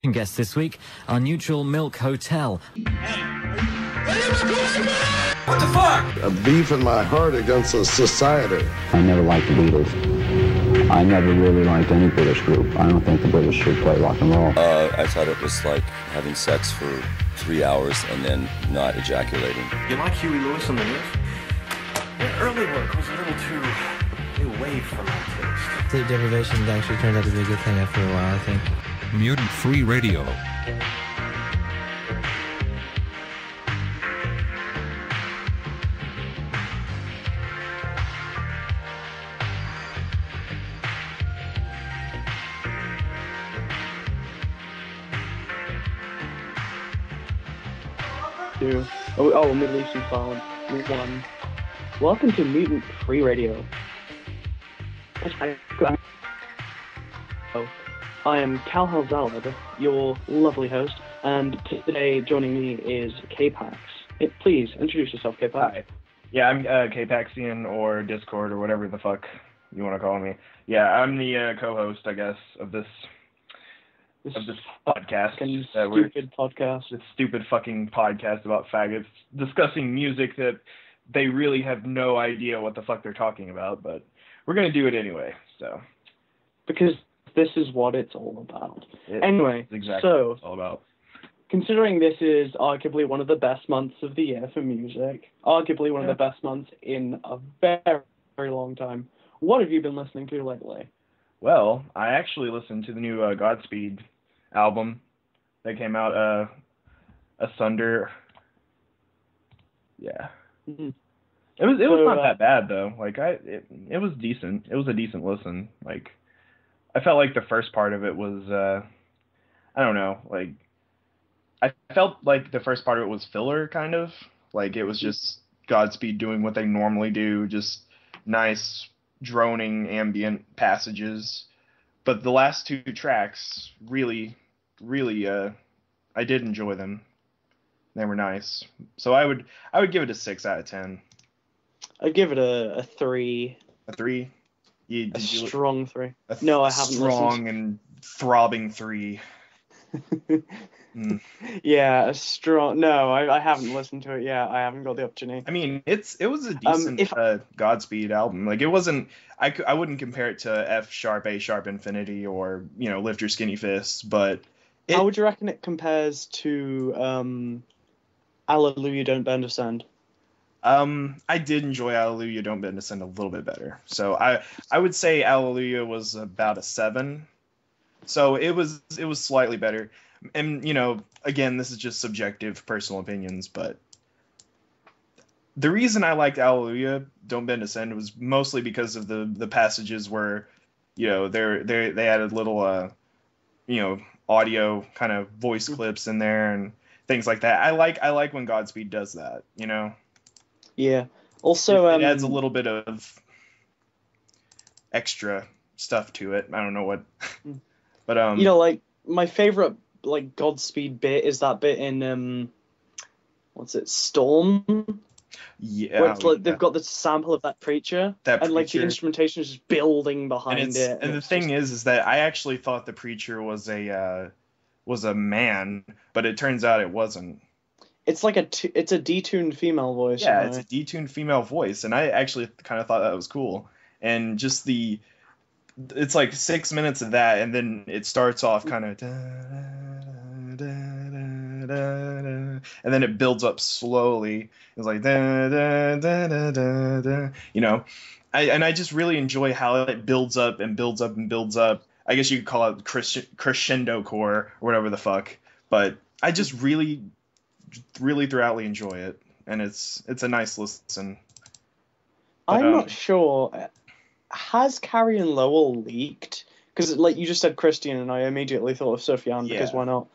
Guest this week, our Neutral Milk Hotel. What the fuck? A beef in my heart against a society. I never liked the Beatles. I never really liked any British group. I don't think the British should play rock and roll. I thought it was like having sex for 3 hours and then not ejaculating. You like Huey Lewis on the news? Their early work was a little too new wave for my taste. Sleep deprivation actually turned out to be a good thing after a while, I think. Mutant Free Radio. Middle Eastern Silence. One. Welcome to Mutant Free Radio. I am Cal Halzalad, your lovely host, and today joining me is K-Pax. Please, introduce yourself, K-Pax. Hi. Yeah, I'm K-Paxian, or Discord, or whatever the fuck you want to call me. Yeah, I'm the co-host, I guess, of this podcast. Stupid podcast. This stupid fucking podcast about faggots discussing music that they really have no idea what the fuck they're talking about, but we're going to do it anyway, so. Because this is what it's all about. Anyway, exactly so, what it's all about. Considering this is arguably one of the best months of the year for music, arguably one of the best months in a very, very long time, what have you been listening to lately? Well, I actually listened to the new Godspeed album that came out, Asunder. Yeah. Mm-hmm. It was not that bad though. Like it was decent. It was a decent listen. Like I felt like the first part of it was I don't know, like I felt like the first part of it was filler kind of. Like it was just Godspeed doing what they normally do, just nice droning ambient passages. But the last two tracks really I did enjoy them. They were nice. So I would give it a 6 out of 10. I'd give it a 3. A 3? Strong 3. No, I haven't listened. Strong and throbbing 3. Yeah, a strong. No, I haven't listened to it yet. I haven't got the opportunity. I mean, it was a decent Godspeed album. Like it wasn't. I wouldn't compare it to F sharp A sharp Infinity or Lift Your Skinny Fists. But how would you reckon it compares to Alleluia Don't Bend Ascend? I did enjoy Alleluia Don't Bend Ascend a little bit better. So I would say Alleluia was about a 7. So it was slightly better. And, again, this is just subjective personal opinions, but the reason I liked Alleluia Don't Bend Ascend was mostly because of the passages where, they added little, audio kind of voice clips in there and things like that. I like when Godspeed does that, Yeah. Also, it adds a little bit of extra stuff to it. I don't know what, but like my favorite Godspeed bit is that bit in Storm. Yeah. Where it's they've got the sample of that preacher. And the instrumentation is just building behind it. And the thing is that I actually thought the preacher was a man, but it turns out it wasn't. It's like it's a detuned female voice. Yeah, it's a detuned female voice, and I actually kind of thought that was cool. And just it's like 6 minutes of that, and then it starts off kind of, and then it builds up slowly. It's like, I just really enjoy how it builds up and builds up and builds up. I guess you could call it crescendo core or whatever the fuck, but I just really thoroughly enjoy it, and it's a nice listen. But, I'm not sure. Has Carrie and Lowell leaked? Because you just said Christian, and I immediately thought of Sufjan, because why not?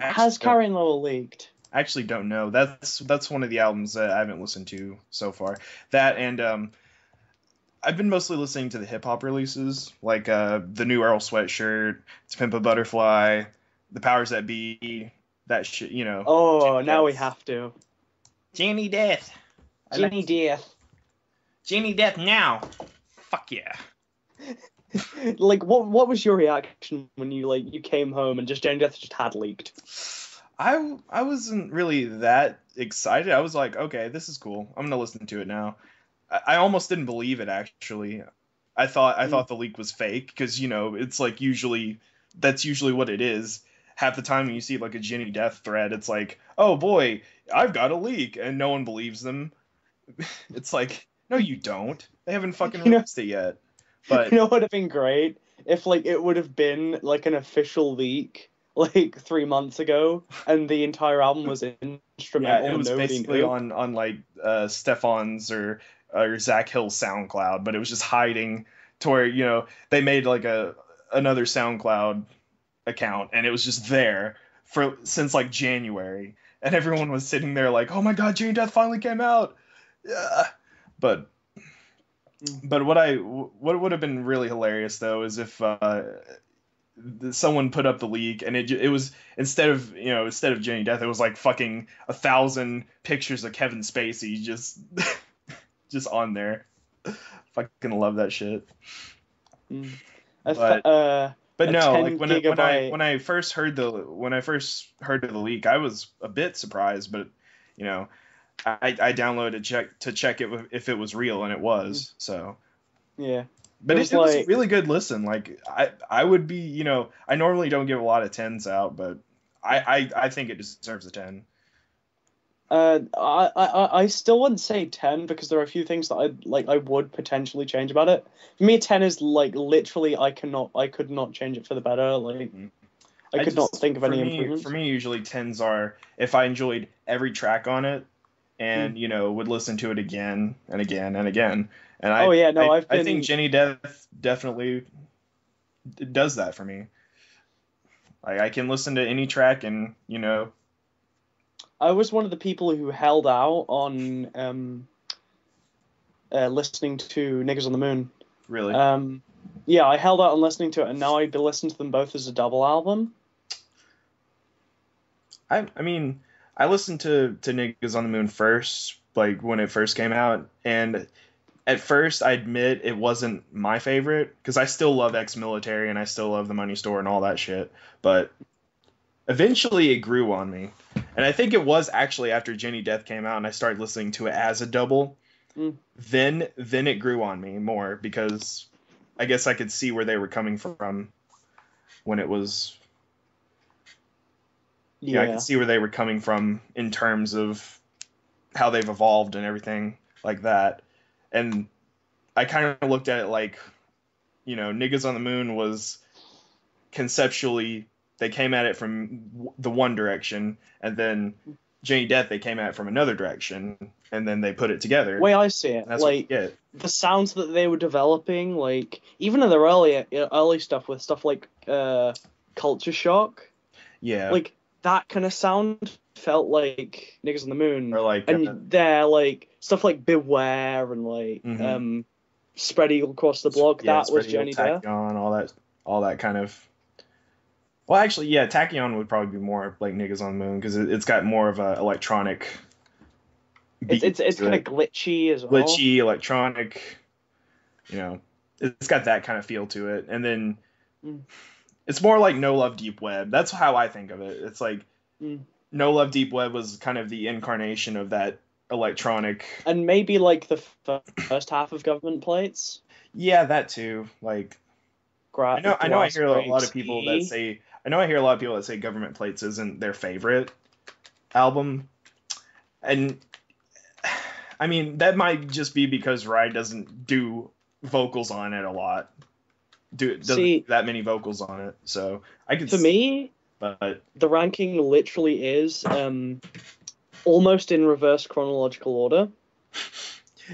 Has Carrie and Lowell leaked? I actually don't know. That's one of the albums that I haven't listened to so far. That and I've been mostly listening to the hip hop releases, like the new Earl Sweatshirt, To Pimp a Butterfly, The Powers That Be, that shit, Oh, now we have to. Jenny Death. Jenny Death. Jenny Death now. Fuck yeah. Like, what was your reaction when you came home and just Jane Death just had leaked? I wasn't really that excited. I was like, okay, this is cool. I'm gonna listen to it now. I almost didn't believe it, actually. I thought the leak was fake, because it's like that's usually what it is. Half the time when you see like a Jenny Death thread, it's like, oh boy, I've got a leak, and no one believes them. It's like, no, you don't. They haven't fucking released it yet. But what would have been great if it would have been like an official leak 3 months ago, and the entire album was instrumental. Yeah, it was basically on like Stefan's or Zach Hill's SoundCloud, but it was just hiding to where they made like another SoundCloud account, and it was just there since like January, and everyone was sitting there like, oh my god, Jane Death finally came out. Yeah. But what would have been really hilarious though is if someone put up the leak, and it was instead of Jenny Death, it was like fucking 1,000 pictures of Kevin Spacey just on there. Fucking love that shit. But no, like when I first heard of the leak, I was a bit surprised, but I downloaded to check it if it was real, and it was. So yeah. But it was a really good listen. Like I would be, I normally don't give a lot of 10s out, but I think it deserves a 10. I still wouldn't say 10, because there are a few things that I would potentially change about it. For me, 10 is like literally I could not change it for the better. Like I could not think of any improvements. For me, usually 10s are if I enjoyed every track on it, and would listen to it again and again and again. And I think Jenny Death definitely does that for me. I can listen to any track, and I was one of the people who held out on listening to Niggas on the Moon. Really? Yeah, I held out on listening to it, and now I listen to them both as a double album. I mean, I listened to Niggas on the Moon first, like when it first came out, and at first I admit it wasn't my favorite, because I still love Ex-Military and I still love The Money Store and all that shit, but eventually it grew on me. And I think it was actually after Jenny Death came out and I started listening to it as a double, then it grew on me more, because I guess I could see where they were coming from when it was... Yeah, I can see where they were coming from in terms of how they've evolved and everything like that. And I kind of looked at it like, Niggas on the Moon was conceptually, they came at it from the one direction, and then Jenny Death, they came at it from another direction, and then they put it together. The way I see it, that's like the sounds that they were developing, like even in their early stuff with stuff like Culture Shock. Yeah. Like that kind of sound felt like Niggas on the Moon, or like, and they're like stuff like Beware and like Spread Eagle Across the Block. That was Jenny Death. Tachyon, all that kind of. Well, actually, yeah, Tachyon would probably be more like Niggas on the Moon, because it's got more of a electronic. It's kind of glitchy as well. Glitchy, electronic. It's got that kind of feel to it, and then. It's more like No Love Deep Web. That's how I think of it. It's like No Love Deep Web was kind of the incarnation of that electronic. And maybe like the first half of Government Plates. Yeah, that too. Like, I hear a lot of people that say Government Plates isn't their favorite album, and I mean that might just be because Rye doesn't do vocals on it a lot. Doesn't that many vocals on it, so I could. For me, but the ranking literally is almost in reverse chronological order.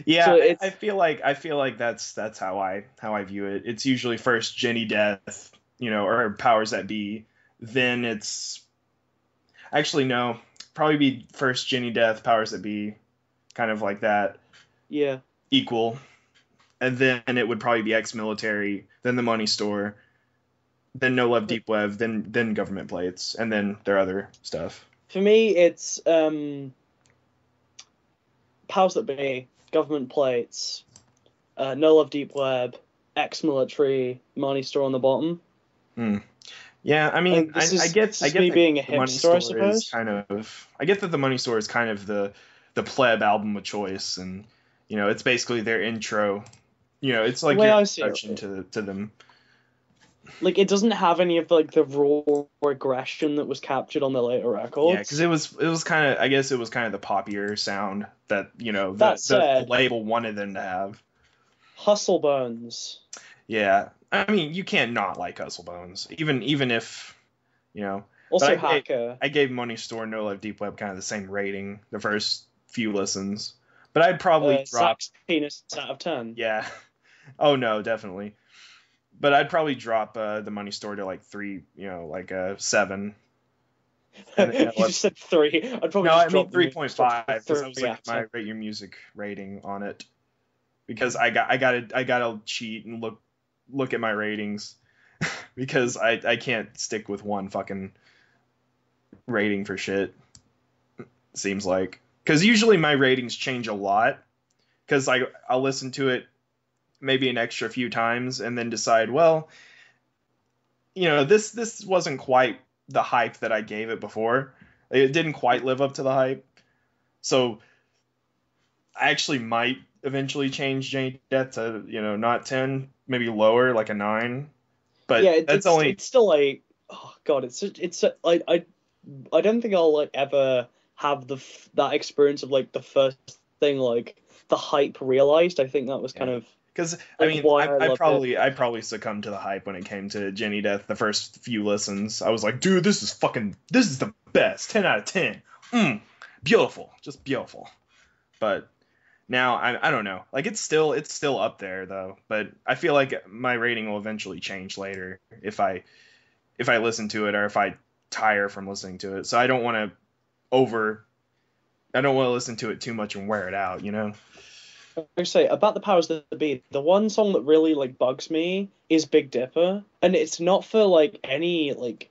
Yeah, so I feel like that's how I view it. It's usually first Jenny Death, or Powers That Be, then it's actually no, probably be first Jenny Death, Powers That Be, kind of like that. Yeah. Equal. And then it would probably be Ex-Military, then The Money Store, then No Love Deep Web, then Government Plates, and then their other stuff. For me, it's Powers That Be, Government Plates, No Love Deep Web, ex-military money store on the bottom. Yeah, I mean, I get me that being a the money hipster, I store is suppose. kind of. I get that the money store is kind of the pleb album of choice, and it's basically their intro. It's like The way your I see it, introduction to them. Like, it doesn't have any of like the raw aggression that was captured on the later records. Yeah, because it was kind of, I guess it was kind of the poppier sound that said, the label wanted them to have. Hustle Bones. Yeah, I mean, you can't not like Hustle Bones, even if Also, I gave Money Store, No Love, Deep Web kind of the same rating the first few listens, but I'd probably drop penis out of 10. Yeah. Oh no, definitely. But I'd probably drop the Money Store to like 3, like a 7. You just said 3. I'd probably I just mean drop 3.5 because I was like my after. Rate Your Music rating on it, because I gotta cheat and look at my ratings because I can't stick with one fucking rating for shit. Seems like, because usually my ratings change a lot, because I'll listen to it maybe an extra few times and then decide, well, this wasn't quite the hype that I gave it before. It didn't quite live up to the hype. So I actually might eventually change Janie Death to, not 10, maybe lower, like a 9. But yeah, it's still like, oh god, I don't think I'll like ever have that experience of like the first thing, like the hype realized. I think that was kind of, because like, I probably succumbed to the hype when it came to Jenny Death the first few listens. I was like, dude, this is the best, 10 out of 10. Beautiful, just beautiful. But now I don't know, like it's still up there though. But I feel like my rating will eventually change later if I listen to it, or if I tire from listening to it. So I don't want to listen to it too much and wear it out, I say about the powers that be, the one song that really like bugs me is Big Dipper, and it's not for like any like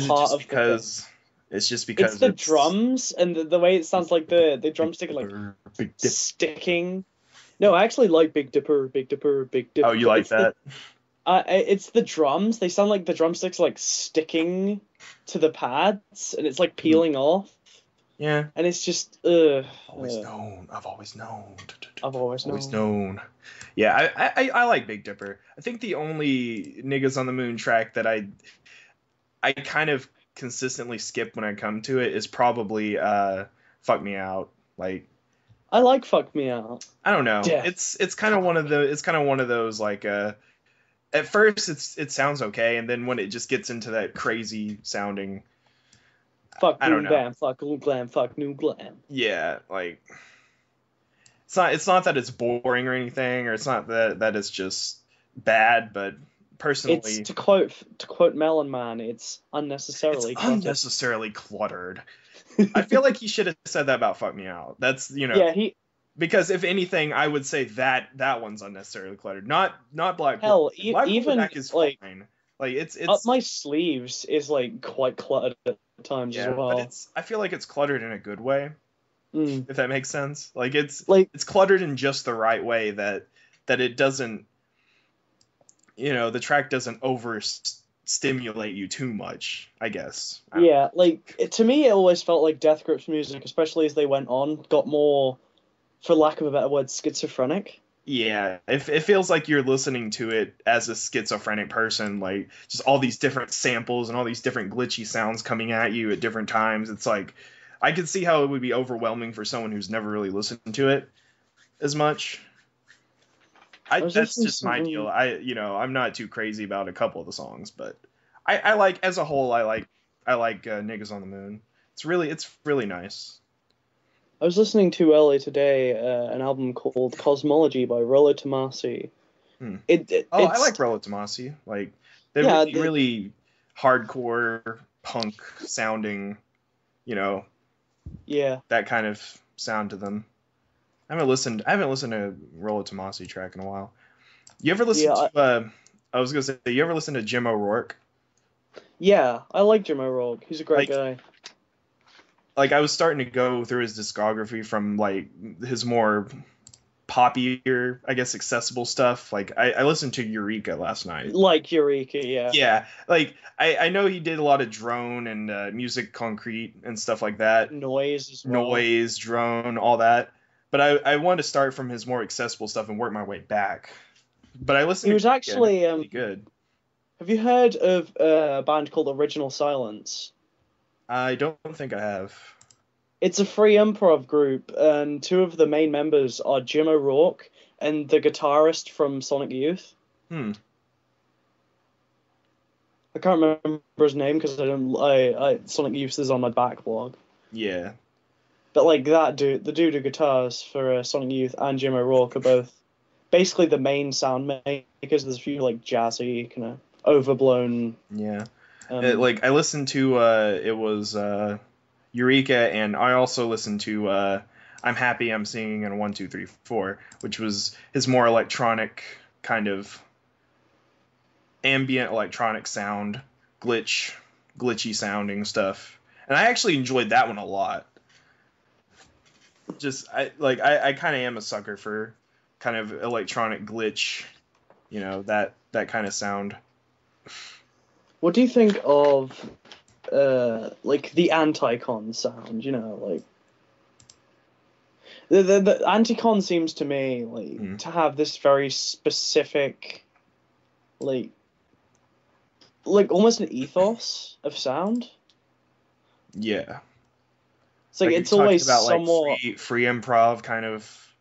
part of because it's just because it's the drums and the way it sounds, like the drumstick like sticking. No, I actually like Big Dipper, Big Dipper, Big Dipper. Oh, you like that? It's the drums. They sound like the drumsticks like sticking to the pads, and it's like peeling off. Yeah. And it's just I've always known. Yeah, I like Big Dipper. I think the only Niggas on the Moon track that I kind of consistently skip when I come to it is probably Fuck Me Out. Like, I like Fuck Me Out. I don't know. Yeah. It's kind of one of those like at first it sounds okay, and then when it just gets into that crazy sounding fuck new glam, fuck old glam, fuck new glam. Yeah, like it's not that it's boring or anything, or it's not that it's just bad, but personally, it's to quote Melon Man, it's unnecessarily cluttered. I feel like he should have said that about Fuck Me Out. That's because if anything, I would say that one's unnecessarily cluttered. Not Black. Hell, even Black is like fine. Like it's Up My Sleeves is like quite cluttered at times as well. But I feel like it's cluttered in a good way. If that makes sense. Like it's cluttered in just the right way that it doesn't, the track doesn't overstimulate you too much, I guess. To me it always felt like Death Grip's music, especially as they went on, got more, for lack of a better word, schizophrenic. Yeah, it feels like you're listening to it as a schizophrenic person, like just all these different samples and all these different glitchy sounds coming at you at different times. It's like, I could see how it would be overwhelming for someone who's never really listened to it as much. That's just my deal. I'm not too crazy about a couple of the songs, but I like, as a whole, I like Niggas on the Moon. It's really nice. I was listening to earlier today an album called Cosmology by Rollo Tomasi. I like Rollo Tomasi. Like, they're really hardcore punk sounding, that kind of sound to them. I haven't listened to a Rollo Tomasi track in a while. You ever listen to I was gonna say, you ever listen to Jim O'Rourke? Yeah, I like Jim O'Rourke. He's a great guy. Like, I was starting to go through his discography from like his more poppier, I guess, accessible stuff. Like I listened to Eureka last night. Like Eureka, yeah. Yeah, like I know he did a lot of drone and music concrete and stuff like that. Noise as well. Noise, drone, all that. But I wanted to start from his more accessible stuff and work my way back. But I listened. He was actually really good. Have you heard of a band called Original Silence? I don't think I have. It's a free improv group, and two of the main members are Jim O'Rourke and the guitarist from Sonic Youth. I can't remember his name because Sonic Youth is on my backlog. Yeah. But like that dude, the dude who guitars for Sonic Youth and Jim O'Rourke are both basically the main sound makers. There's a few like jazzy, kind of overblown. Yeah. Like I listened to it was Eureka, and I also listened to I'm Happy I'm Singing in 1 2 3 4, which was his more electronic kind of ambient electronic sound, glitchy sounding stuff. And I actually enjoyed that one a lot. I kind of am a sucker for kind of electronic glitch, that kind of sound. What do you think of like the Anticon sound? Like the Anticon seems to me like to have this very specific, like almost an ethos of sound. Yeah. It's like it's always about, somewhat like, free improv kind of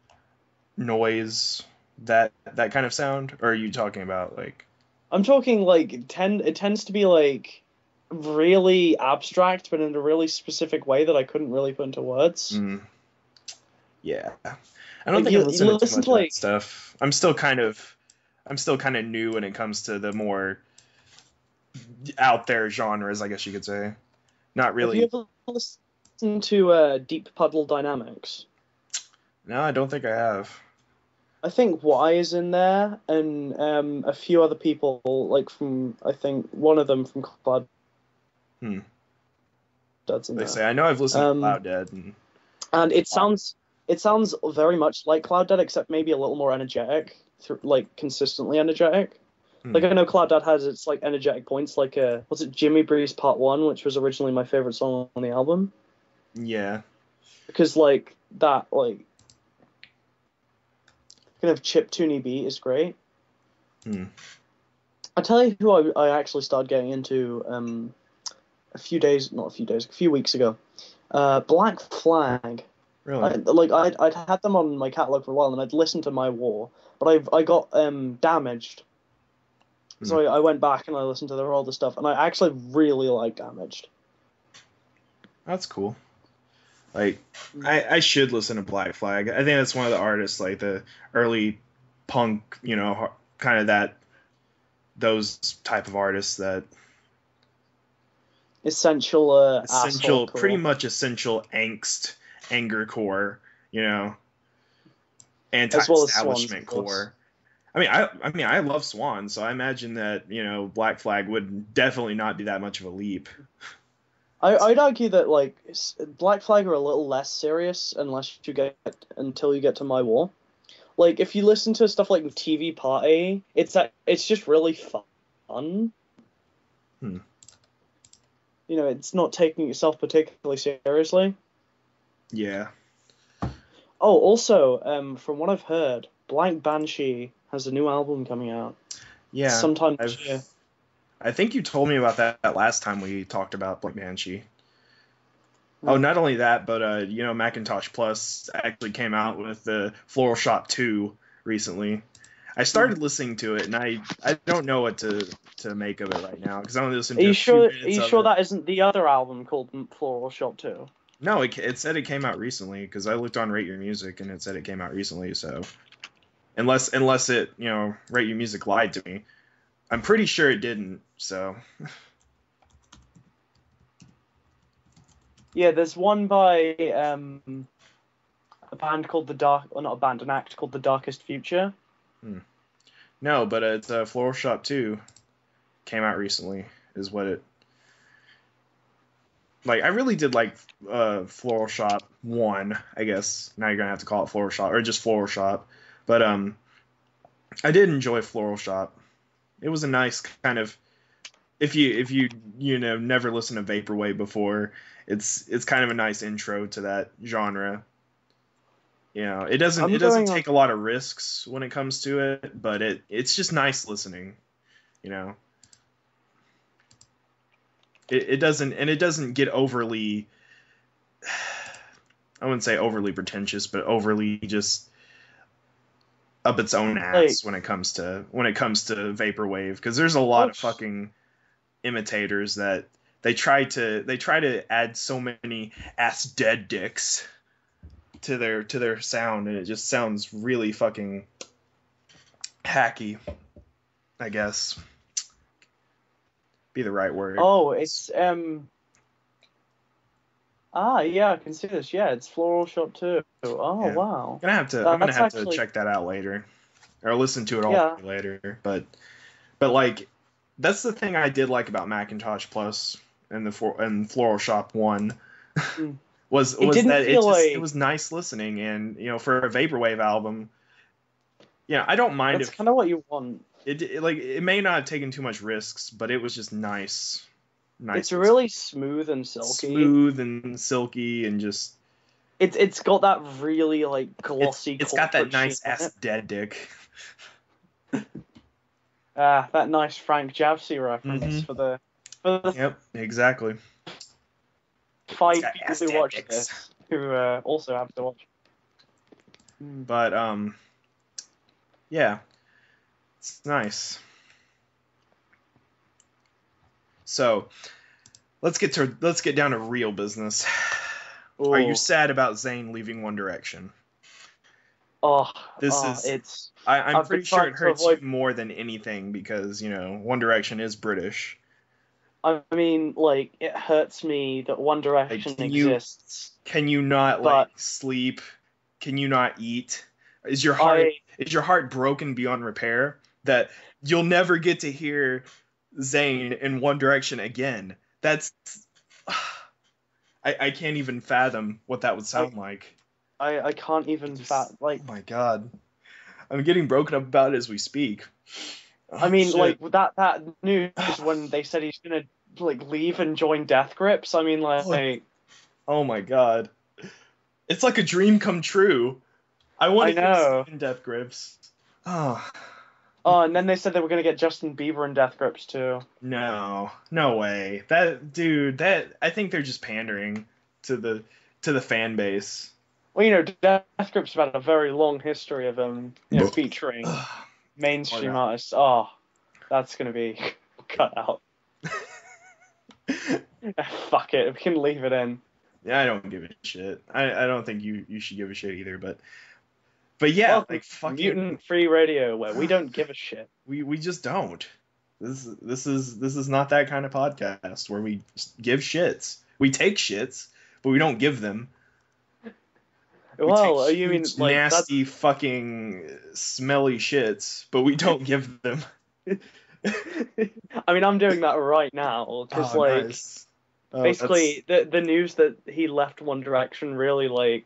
noise, that kind of sound, or are you talking about like? I'm talking like it tends to be like really abstract, but in a really specific way that I couldn't really put into words. Yeah, I don't think I listen to too much of that stuff. I'm still kind of new when it comes to the more out there genres, I guess you could say. Not really. Have you ever listened to Deep Puddle Dynamics? No, I don't think I have. I think Y is in there, and a few other people, like from, I think one of them from Cloud. That's in there. Say I know I've listened to Cloud Dead, and it sounds very much like Cloud Dead, except maybe a little more energetic, like consistently energetic. Like I know Cloud Dead has its like energetic points, like was it Jimmy Breeze Part 1, which was originally my favorite song on the album. Yeah. Because like that like kind of chiptune beat is great. I tell you who I actually started getting into a few weeks ago. Black Flag. Really? I'd had them on my catalog for a while, and I'd listened to My War, but I got Damaged. So I went back and I listened to their older stuff, and I actually really like Damaged. That's cool. Like, I should listen to Black Flag. I think that's one of the artists, like the early punk, kind of those type of artists that essential, pretty much essential angst, anger core, anti-establishment core. I mean, I love Swan, so I imagine that Black Flag would definitely not be that much of a leap. I'd argue that like Black Flag are a little less serious until you get to My War. Like if you listen to stuff like TV Party, it's just really fun. It's not taking itself particularly seriously. Yeah. Oh, also, from what I've heard, Blank Banshee has a new album coming out. Yeah. Sometime this year. I think you told me about that last time we talked about Blank Banshee. Oh, not only that, but Macintosh Plus actually came out with the Floral Shop 2 recently. I started listening to it, and I don't know what to make of it right now because I only listened to a few minutes of it. Are you sure that isn't the other album called Floral Shop 2? No, it said it came out recently because I looked on Rate Your Music and it said it came out recently. So unless it Rate Your Music lied to me, I'm pretty sure it didn't. So yeah, there's one by a band called an act called The Darkest Future. No, but it's Floral Shop 2 came out recently is what it. Like, I really did like Floral Shop 1, I guess. Now you're going to have to call it Floral Shop, or just Floral Shop. But I did enjoy Floral Shop. It was a nice kind of, if you never listened to vaporwave before, it's kind of a nice intro to that genre. It doesn't take a lot of risks when it comes to it, but it's just nice listening. It doesn't get overly, I wouldn't say overly pretentious, but overly just up its own ass when it comes to vaporwave, because there's a lot of fucking imitators that they try to add so many ass dead dicks to their sound, and it just sounds really fucking hacky, I guess. Be the right word. Oh, it's yeah, I can see this. Yeah, it's Floral Shop too. Oh, yeah. Wow. I'm gonna have to check that out later, or listen to it all later. But like, that's the thing I did like about Macintosh Plus and Floral Shop 1 was that it was nice listening, and for a vaporwave album, I don't mind. That's kind of what you want. It may not have taken too much risks, but it was just nice. It's really smooth and silky. And just it's got that really glossy. It's got that nice ass dead dick. That nice Frank Javsey reference for the. Yep, exactly. 5 people who watch this who also have to watch. But yeah, it's nice. So, let's get down to real business. Ooh. Are you sad about Zayn leaving One Direction? I'm pretty sure it hurts you more than anything because, One Direction is British. I mean, it hurts me that One Direction exists. Can you not sleep? Can you not eat? Is your heart broken beyond repair that you'll never get to hear Zayn in One Direction again? That's I can't even fathom what that would sound like. I can't even fathom. Oh my god, I'm getting broken up about it as we speak. I mean, shit. that news when they said he's gonna leave and join Death Grips. I mean, oh my god, it's like a dream come true. I want to hear in Death Grips. Oh, and then they said they were gonna get Justin Bieber in Death Grips too. No way. I think they're just pandering to the fan base. Well, Death Grips have had a very long history of them, featuring mainstream artists. Oh, that's gonna be cut out. Fuck it, we can leave it in. Yeah, I don't give a shit. I don't think you should give a shit either, but yeah, fucking Mutant Free Radio, where we don't give a shit. We just don't. This is not that kind of podcast where we give shits. We take shits, but we don't give them. Well, you mean nasty fucking smelly shits, but we don't give them. I mean, I'm doing that right now. Just nice. Basically, the news that he left One Direction really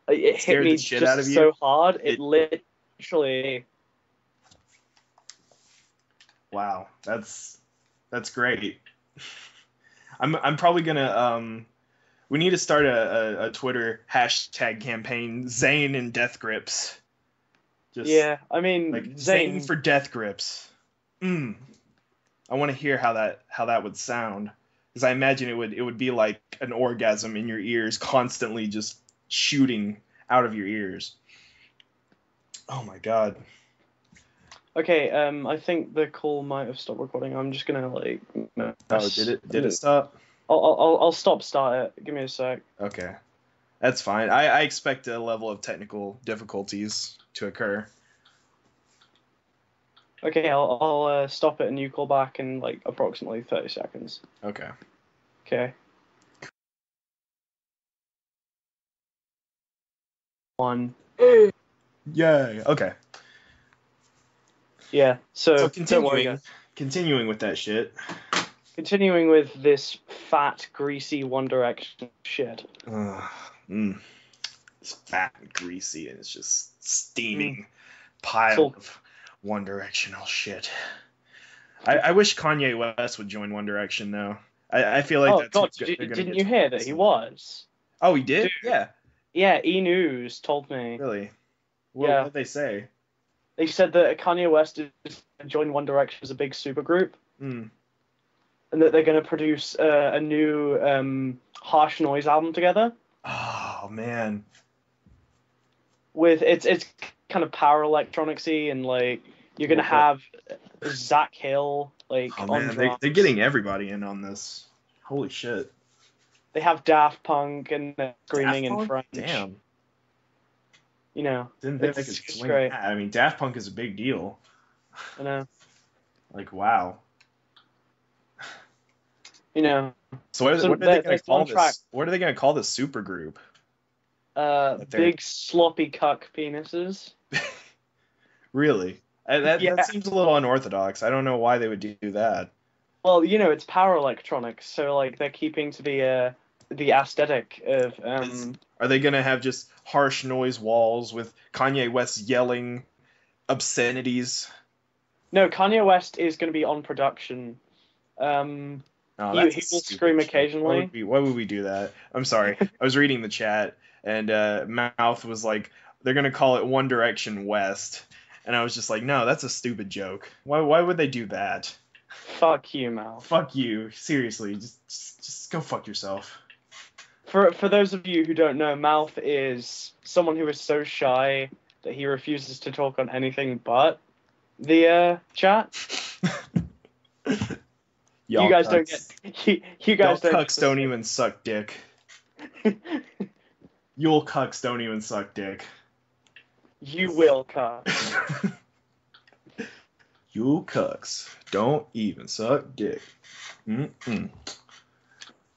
it hit me just out of you? So hard. It literally. Wow, that's great. I'm probably gonna we need to start a Twitter hashtag campaign, Zayn and Death Grips. I mean, Zayn for Death Grips. I want to hear how that would sound, because I imagine it would be like an orgasm in your ears, constantly just shooting out of your ears. Oh my god. Okay, I think the call might have stopped recording. I'm just gonna did it stop? I'll start it. Give me a sec. Okay, that's fine. I expect a level of technical difficulties to occur. Okay, I'll stop it and you call back in approximately 30 seconds. Okay. Okay. 1. Yay. Okay. Yeah. So continuing with that shit. Continuing with this fat, greasy One Direction shit. It's fat and greasy, and it's just steaming. pile of One Directional shit. I wish Kanye West would join One Direction though. I feel like didn't you hear that he was? Oh, he did? Dude. Yeah. Yeah, E! News told me. Really? Yeah. What did they say? They said that Kanye West is joined One Direction as a big supergroup. Mm. And that they're going to produce a new Harsh Noise album together. Oh, man. With it's kind of power electronicsy, and like you're going to have Zach Hill on drums. They're getting everybody in on this. Holy shit. They have Daft Punk and they're screaming in French. Damn. You know, Didn't think they could it's swing great. that. I mean, Daft Punk is a big deal. I know. Like, wow. You know. So what are they going to call this? What are they going to call this supergroup? Big sloppy cuck penises. Really? That seems a little unorthodox. I don't know why they would do that. Well, you know, it's power electronics, so like they're keeping to the aesthetic of. Are they gonna have just harsh noise walls with Kanye West yelling obscenities? No, Kanye West is going to be on production. He will scream occasionally. Why would we do that? I'm sorry. I was reading the chat, and Mouth was like, they're gonna call it One Direction West, and I was just like, no, that's a stupid joke. Why would they do that? Fuck you, Mouth. Fuck you. Seriously, just go fuck yourself. For those of you who don't know, Mouth is someone who is so shy that he refuses to talk on anything but the chat. You guys don't get. You guys don't. Cucks don't even suck dick. You'll cucks don't even suck dick. You will cuck. You cucks don't even suck dick. Mm-mm.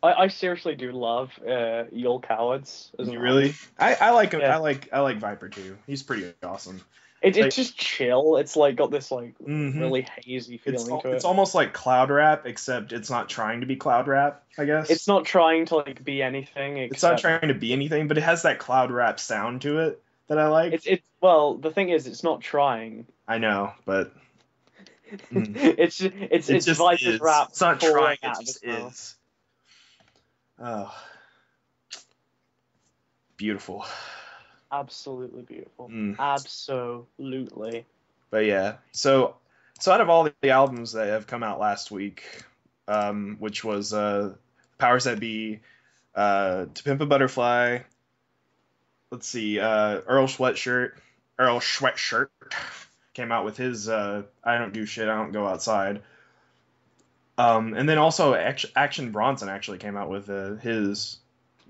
I seriously do love You'll cowards. You really? I like him. Yeah. I like Viper too. He's pretty awesome. It's just chill. It's like got this really hazy feeling to it. It's almost like cloud rap, except it's not trying to be cloud rap, I guess. It's not trying to be anything. It's not trying to be anything, but it has that cloud rap sound to it that I like. Well, the thing is, it's not trying. I know, but it's just Viper's rap. It's not trying. It just is. Oh, beautiful. Absolutely beautiful. Absolutely. But yeah, so out of all the albums that have come out last week, which was Powers That Be, To Pimp a Butterfly, let's see, Earl Sweatshirt came out with his I Don't Do Shit, I Don't Go Outside. And then also Action Bronson actually came out with his.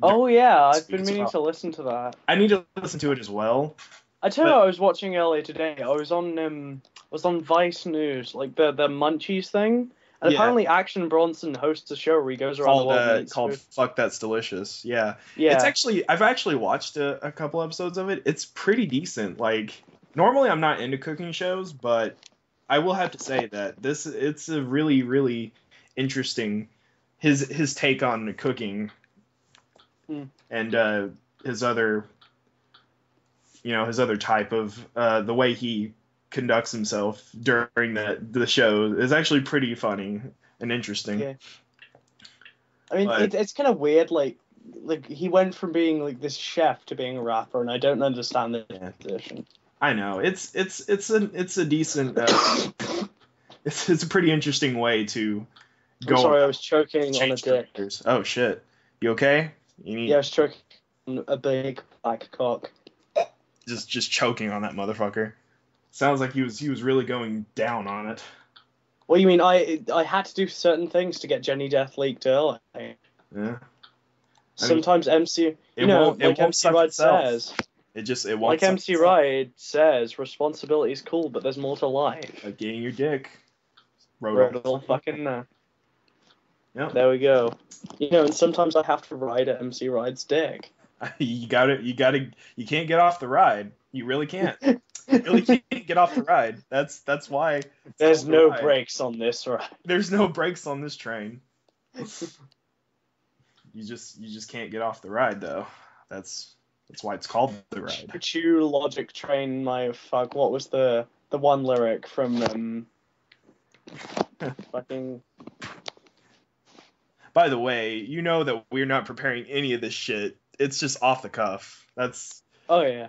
Oh yeah, I've been meaning to listen to that. I need to listen to it as well. I tell you what I was watching earlier today. I was on Vice News, like the Munchies thing, and apparently Action Bronson hosts a show where he goes around the world called Fuck That's Delicious. Yeah. Yeah. I've actually watched a couple episodes of it. It's pretty decent. Like normally I'm not into cooking shows, but I will have to say that it's a really, really interesting his take on cooking and his other type of the way he conducts himself during the show is actually pretty funny and interesting. Yeah. I mean, it's kind of weird. Like he went from being like this chef to being a rapper, and I don't understand the transition. I know it's a decent. It's a pretty interesting way to go. I'm sorry, I was choking on a dick. Oh shit! You okay? Yeah, I was choking on a big black cock. Just choking on that motherfucker. Sounds like he was really going down on it. What do you mean? I had to do certain things to get Jenny Death leaked early. Yeah. Sometimes MC Ride says. It won't. Like MC Ride says, responsibility is cool, but there's more to life. Like getting your dick. Rodel fucking no. Yep. There we go. And sometimes I have to ride at MC Ride's dick. You can't get off the ride. You really can't. You really can't get off the ride. That's why. There's no brakes on this ride. There's no brakes on this train. You just can't get off the ride though. That's That's why it's called The Ride. Chew Logic Train, my fuck. What was the one lyric from fucking? By the way, you know that we're not preparing any of this shit. It's just off the cuff. That's Oh yeah.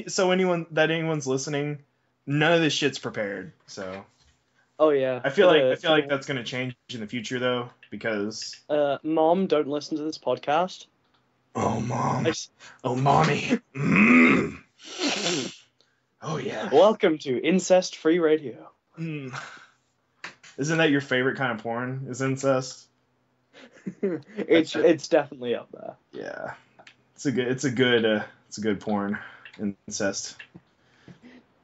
So anyone's listening, none of this shit's prepared. So. Oh yeah. I feel like that's gonna change in the future though, because. Mom, don't listen to this podcast. Oh, Mom. Oh, Mommy. Mm. Oh, yeah. Welcome to Incest Free Radio. Mm. Isn't that your favorite kind of porn? Is incest? It's definitely up there. Yeah. It's a good porn. Incest.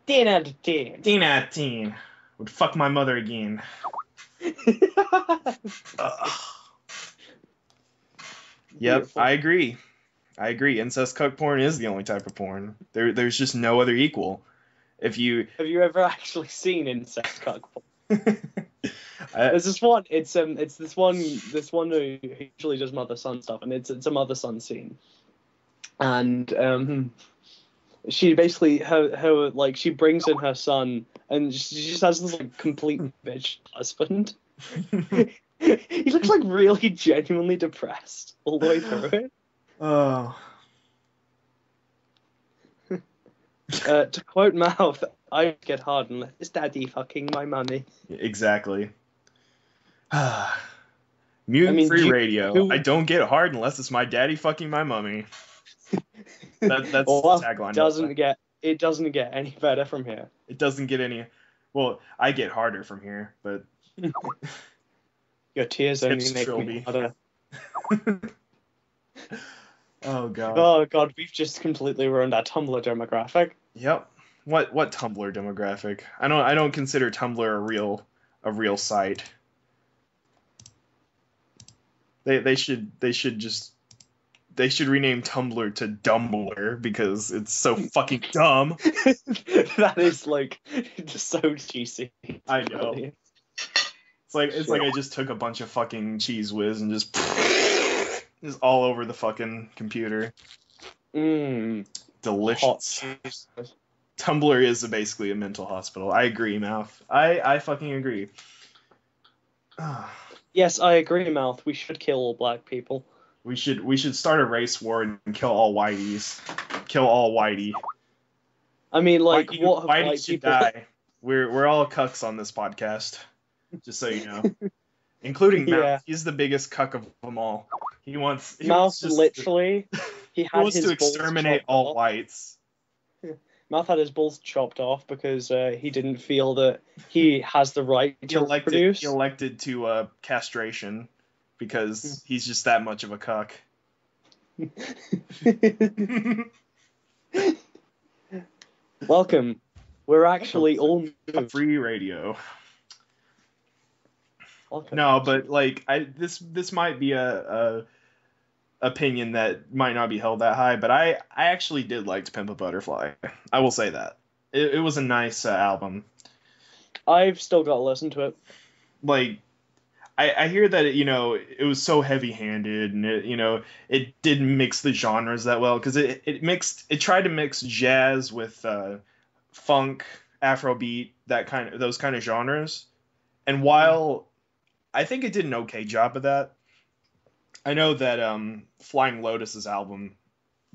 10 out of 10. 10 out of 10. Would fuck my mother again. Yep, Beautiful. I agree. Incest cuck porn is the only type of porn. There's just no other equal. Have you ever actually seen incest cuck porn? There's this one. It's this one who usually does mother son stuff, and it's a mother son scene, and she basically her like she brings in her son, and she just has this like complete bitch husband. He looks like really genuinely depressed all the way through it. Oh. To quote Mouth, I get hard unless it's daddy fucking my mummy. Exactly. Mutant Free Radio. I don't get hard unless it's my daddy fucking my mummy. That's the tagline. It doesn't get any better from here. It doesn't get any. Well, I get harder from here, but. Your tears only make me harder. Oh god. Oh god, we've just completely ruined our Tumblr demographic. Yep. What Tumblr demographic? I don't consider Tumblr a real site. They should rename Tumblr to Dumbler because it's so fucking dumb. That is like just so cheesy. I know. It's like I just took a bunch of fucking cheese whiz and just all over the fucking computer. Delicious. Tumblr is basically a mental hospital. I agree, Mouth. I fucking agree. Yes, I agree, Mouth. We should kill all black people. We should start a race war and kill all whiteys. Kill all whitey. I mean, like, what whitey should people die? We're all cucks on this podcast. Just so you know. Including Mouth. Yeah. He's the biggest cuck of them all. He wants literally he wants to exterminate all whites. Mouth had his balls chopped off because he didn't feel that he has the right to reproduce. He elected to castration because he's just that much of a cuck. Welcome. We're actually all free radio. Okay. No, but like this might be a opinion that might not be held that high, but I actually did like To Pimp a Butterfly. I will say that it was a nice album. I've still got to listen to it. Like I hear that it was so heavy-handed and it didn't mix the genres that well because it tried to mix jazz with funk, Afrobeat, those kind of genres, and while I think it did an okay job of that. I know that Flying Lotus's album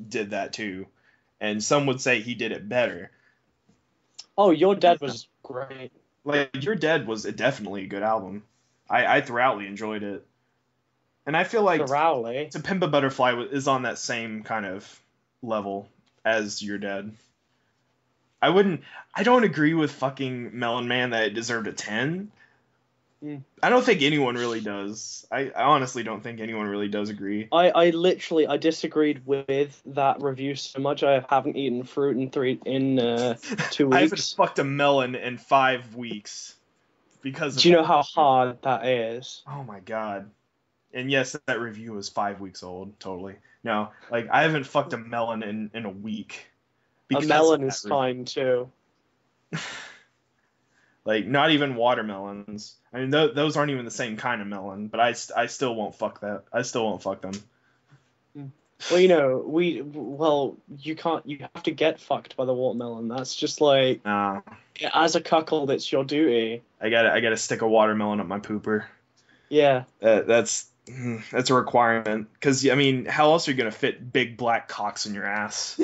did that too, and some would say he did it better. Oh, You're Dead was great. Like, You're Dead was definitely a good album. I thoroughly enjoyed it. And I feel like To Pimp a Butterfly is on that same kind of level as You're Dead. I don't agree with fucking Melon Man that it deserved a 10. I don't think anyone really does. I honestly don't think anyone really does agree. I disagreed with that review so much I haven't eaten fruit in 2 weeks. I haven't fucked a melon in 5 weeks because of Do you know how hard that is? Oh my god. And yes, that review was 5 weeks old, totally. No, like I haven't fucked a melon in a week. A melon is fine too. Like, not even watermelons. I mean, those aren't even the same kind of melon, but I still won't fuck that. I still won't fuck them. Well, you can't. You have to get fucked by the watermelon. That's just like, as a cuckold, it's your duty. I gotta stick a watermelon up my pooper. Yeah. That's a requirement. Because I mean, how else are you gonna fit big black cocks in your ass?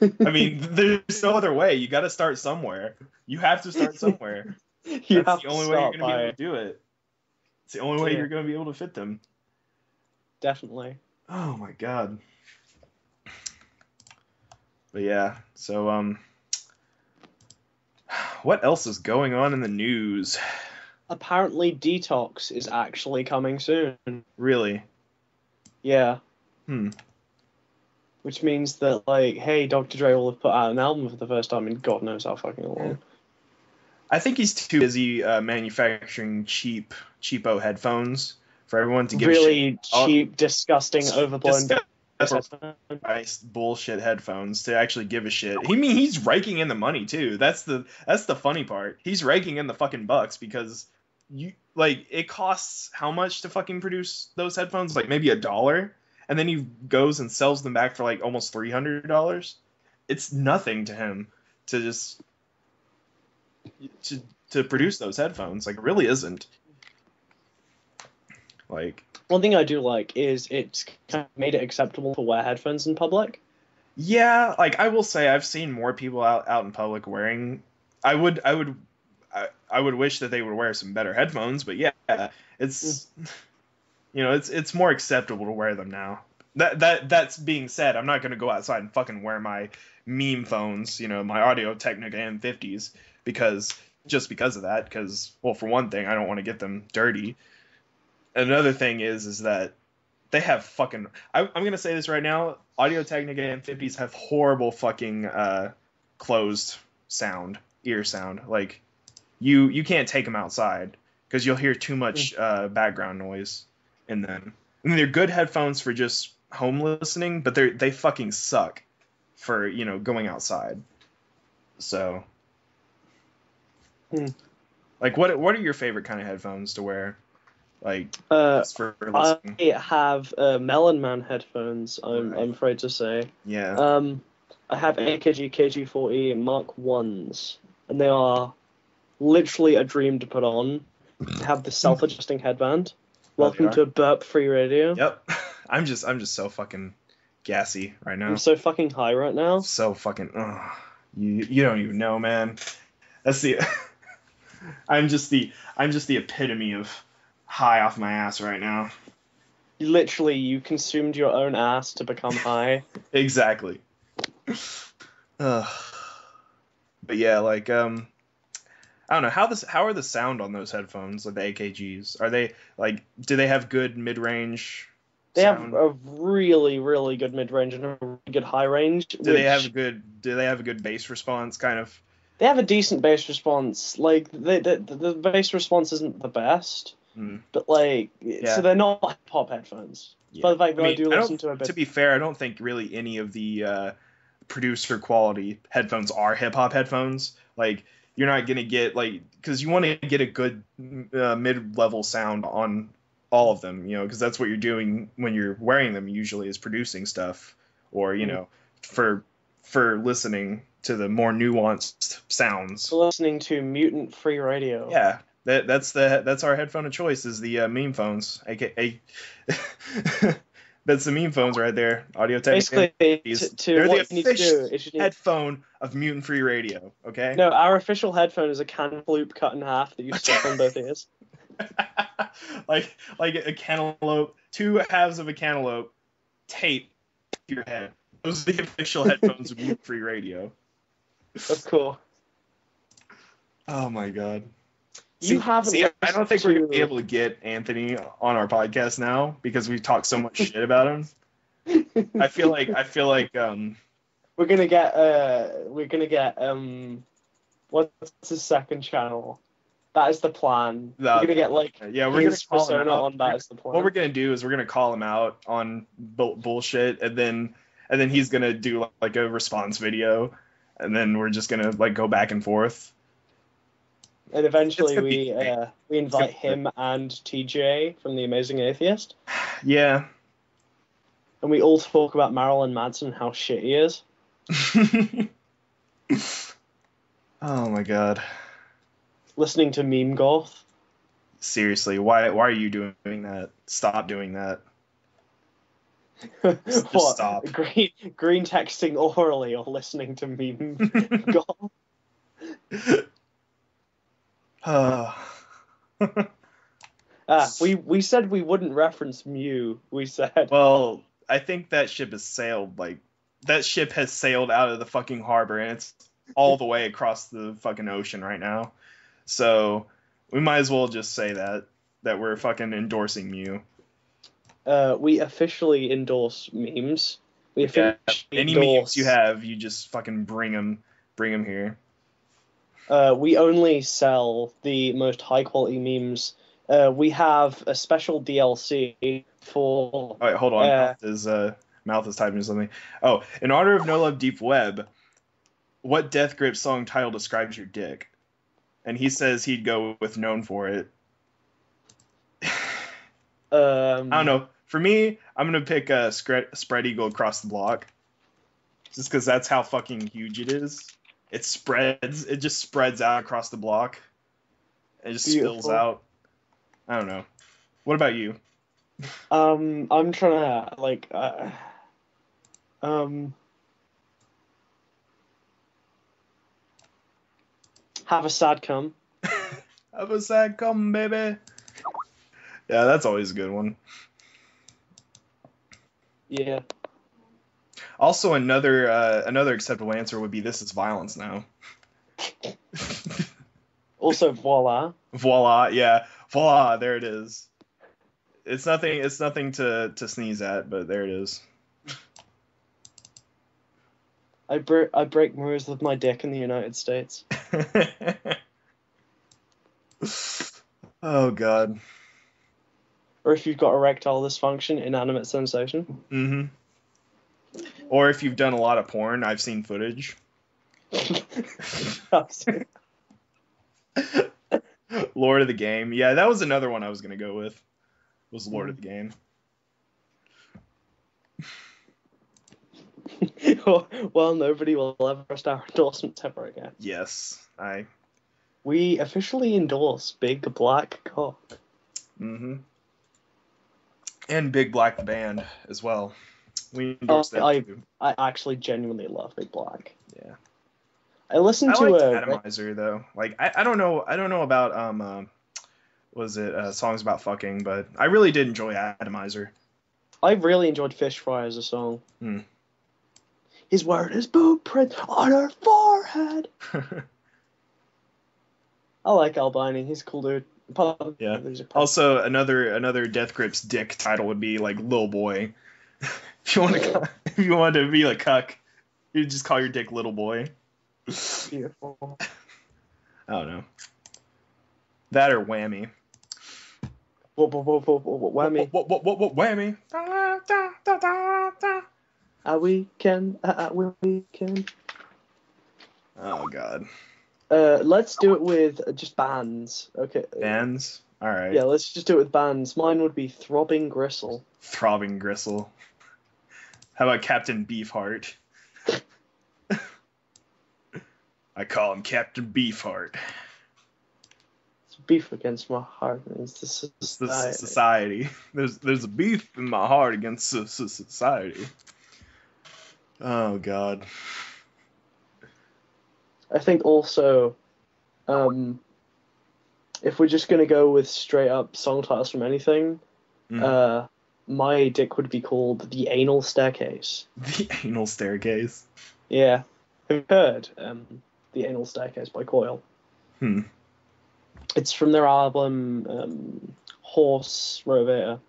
I mean, there's no other way. You got to start somewhere. You have to start somewhere. That's the only way you're gonna be able to do it. It's the only way you're gonna be able to fit them. Definitely. Oh my god. But yeah, so what else is going on in the news? Apparently Detox is actually coming soon. Really? Yeah. Which means that, like, hey, Dr. Dre will have put out an album for the first time in God knows how fucking long. I think he's too busy manufacturing cheapo headphones for everyone to give really cheap, disgusting, overblown nice bullshit headphones to actually give a shit. He's raking in the money too. That's the funny part. He's raking in the fucking bucks because it costs how much to fucking produce those headphones? Like maybe $1, and then he goes and sells them back for like almost $300. It's nothing to him to just to produce those headphones. Like, it really isn't. Like, one thing I do like is it's kind of made it acceptable to wear headphones in public. Yeah, like I will say I've seen more people out in public wearing. I would wish that they would wear some better headphones, but yeah, it's it's more acceptable to wear them now. That's being said, I'm not gonna go outside and fucking wear my meme phones, my Audio-Technica M50s because of that. Because, well, for one thing, I don't want to get them dirty. Another thing is that they have fucking... I'm going to say this right now. Audio-Technica M50s have horrible fucking closed sound, ear sound. Like, you can't take them outside because you'll hear too much background noise in them. I mean, they're good headphones for just home listening, but they fucking suck for, going outside. So... Like, what are your favorite kind of headphones to wear? Like, for listening? I have Melon Man headphones, I'm afraid to say. Yeah. I have AKG KG40 Mark 1s, and they are literally a dream to put on. They have the self-adjusting headband. Welcome to Burp Free Radio. Yep. I'm just so fucking gassy right now. I'm so fucking high right now. So fucking... you don't even know, man. That's the... I'm just the epitome of high off my ass right now. Literally, you consumed your own ass to become high. Exactly. But yeah, like I don't know how are the sound on those headphones, like the AKGs? Are they like, do they have good mid-range? They have a really, really good mid-range and a really good high range. Do they have a good bass response, kind of? They have a decent bass response. Like, the bass response isn't the best, but so they're not hip-hop headphones. Yeah. But the fact that I do listen to a bit. To be fair, I don't think really any of the producer quality headphones are hip-hop headphones. Like, you're not gonna get, like, because you want to get a good mid-level sound on all of them, because that's what you're doing when you're wearing them. Usually, is producing stuff, or for listening to the more nuanced sounds. Listening to Mutant Free Radio. Yeah, that's our headphone of choice, is the meme phones, aka that's the meme phones right there. Audio-Technica. Basically, they're what the you need to do is headphone of Mutant Free Radio. Okay. No, our official headphone is a cantaloupe cut in half that you stick on both ears. like a cantaloupe, two halves of a cantaloupe taped to your head. Those are the official headphones of Mutant Free Radio. That's cool. Oh my god. I don't think we're gonna be able to get Anthony on our podcast now because we talk so much shit about him. I feel like we're gonna get what's his second channel? That is the plan. We're gonna get we're gonna call him out on that. Is the plan. What we're gonna do is we're gonna call him out on bullshit, and then he's gonna do like a response video, and then we're just gonna like go back and forth. And eventually we invite him and TJ from The Amazing Atheist. Yeah. and we all talk about Marilyn Manson and how shit he is. Oh my god. Listening to meme goth. Seriously, why are you doing that? Stop doing that. Just What? stop. Green texting orally or listening to meme goth? We said we wouldn't reference Mew. We said. Well, I think that ship has sailed. Like, that ship has sailed out of the fucking harbor, and it's all the way across the fucking ocean right now. So we might as well just say that we're fucking endorsing Mew. We officially endorse memes. We officially any memes you have, you just fucking bring them here. We only sell the most high quality memes. We have a special DLC for. All right, hold on. Mouth is typing something. Oh, in honor of No Love Deep Web, what Death Grip song title describes your dick? And he says he'd go with Known for It. I don't know. For me, I'm gonna pick Spread Eagle Across the Block, just because that's how fucking huge it is. It just spreads out across the block. It just spills out. I don't know. What about you? I'm trying to have a sad cum. Have a sad cum, baby. Yeah, that's always a good one. Yeah. Also, another acceptable answer would be "This is violence now." Also, voila. Voila, yeah, voila. There it is. It's nothing to sneeze at, but there it is. I break mirrors with my dick in the United States. Oh God. Or if you've got erectile dysfunction, inanimate sensation. Mm-hmm. Or if you've done a lot of porn, I've seen footage. Lord of the Game. Yeah, that was another one I was going to go with. Was Lord of the Game. Well, nobody will ever trust our endorsements ever again. Yes, We officially endorse Big Black Cock. Mm-hmm. And Big Black the band as well. We endorse that too. I actually genuinely love Big Black. Yeah. I listened to Atomizer though. Like I don't know about songs about fucking, but I really did enjoy Atomizer. I really enjoyed Fish Fry as a song. Mm. He's wearing his boot print on her forehead. I like Albini. He's a cool dude. Yeah. Also, another Death Grip's dick title would be like Lil Boy. if you want to be a cuck, you just call your dick Little Boy. Beautiful. I don't know. That or Whammy. Whammy. Whammy. A weekend. Oh God. Let's do it with just bands. Okay. Bands? Alright. Yeah, let's just do it with bands. Mine would be Throbbing Gristle. Throbbing Gristle. How about Captain Beefheart? I call him Captain Beefheart. It's beef against my heart. It's the society. There's a beef in my heart against society. Oh God. I think also, if we're just gonna go with straight up song titles from anything, my dick would be called The Anal Staircase. The Anal Staircase? Yeah. Have you heard The Anal Staircase by Coil? It's from their album Horse Rovator.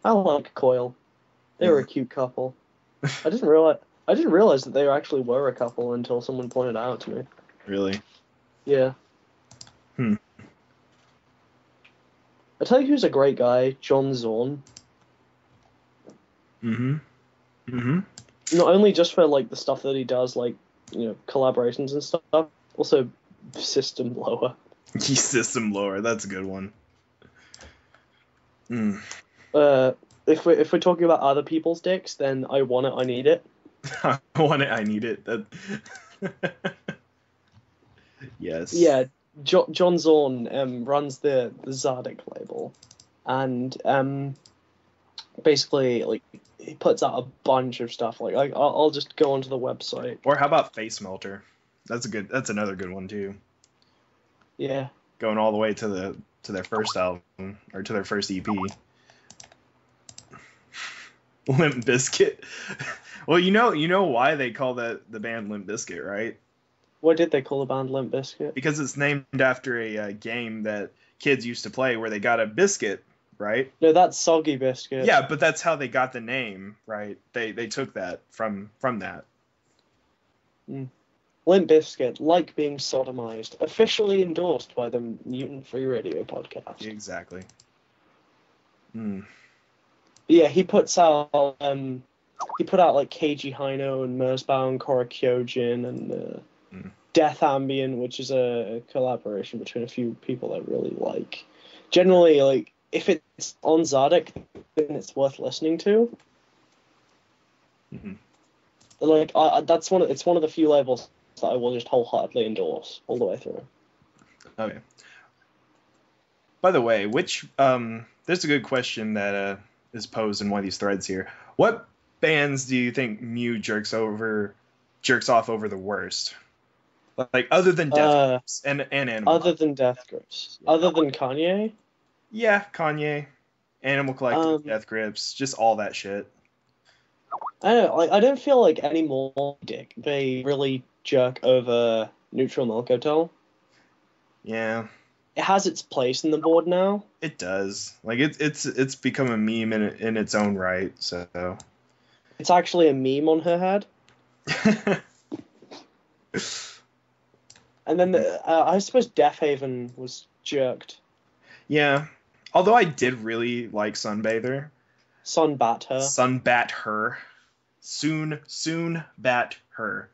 I like Coil. They were a cute couple. I didn't realize that they actually were a couple until someone pointed it out to me. Really? Yeah. I tell you who's a great guy, John Zorn. Not only just for like the stuff that he does, like, you know, collaborations and stuff, also System Lower. System Lower, that's a good one. If we're talking about other people's dicks, then I want it, I need it. I want it, I need it. That... Yes. Yeah, John Zorn runs the Zardik label, and basically like he puts out a bunch of stuff. Like I'll just go onto the website. Or how about Face Melter? That's another good one too. Yeah. Going all the way to their first album or to their first EP. Limp Bizkit. Well, you know why they call the band Limp Bizkit, right? What did they call the band Limp Bizkit? Because it's named after a game that kids used to play where they got a biscuit, right? No, that's Soggy Biscuit. Yeah, but that's how they got the name, right? They took that from that. Limp Bizkit, like being sodomized, officially endorsed by the Mutant Free Radio podcast. Exactly. Yeah, he put out like Keiji Haino and Merzbound, Kora Kyojin, and Death Ambient, which is a collaboration between a few people I really like. Generally, like if it's on Zardik, then it's worth listening to. Like it's one of the few labels that I will just wholeheartedly endorse all the way through. Okay. By the way, which there's a good question that is posed in one of these threads here. What bands do you think Mew jerks off over the worst? Like other than Death Grips and Animal. Other than Death Grips. Yeah. Other than Kanye? Yeah, Kanye, Animal Collective, Death Grips, just all that shit. I don't feel like anymore they really jerk over Neutral Milk Hotel. Yeah. It has its place in the board now. It does. Like it's become a meme in its own right, so it's actually a meme on her head. And then I suppose Death Haven was jerked. Yeah. Although I did really like Sunbather. Sunbat her. Sunbat her. Soon bat her.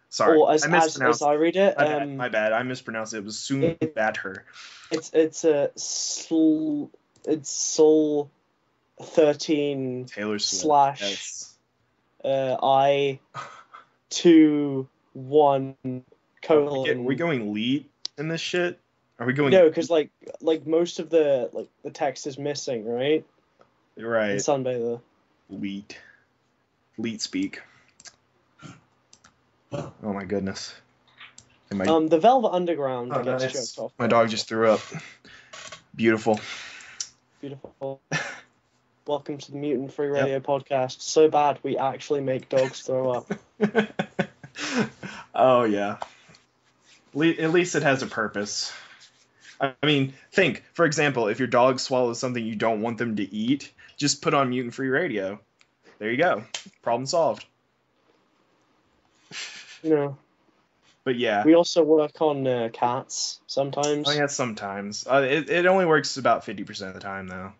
Sorry, or I mispronounced. as I read it. My bad. I mispronounced it. It was soon bat her. It's Soul 13 Taylor Swift / I 2 1 colon. Are we going lead in this shit? Are we going? No, because like most of the text is missing, right? Right. In Sunbather. Leet speak. Oh my goodness. The Velvet Underground gets nice. jerked off. My dog just threw up. Beautiful. Welcome to the Mutant Free Radio podcast. So bad we actually make dogs throw up. Oh yeah. At least it has a purpose. I mean, think, for example, if your dog swallows something you don't want them to eat, just put on Mutant Free Radio. There you go. Problem solved. But yeah. We also work on cats sometimes. Oh yeah, sometimes. It only works about 50% of the time though.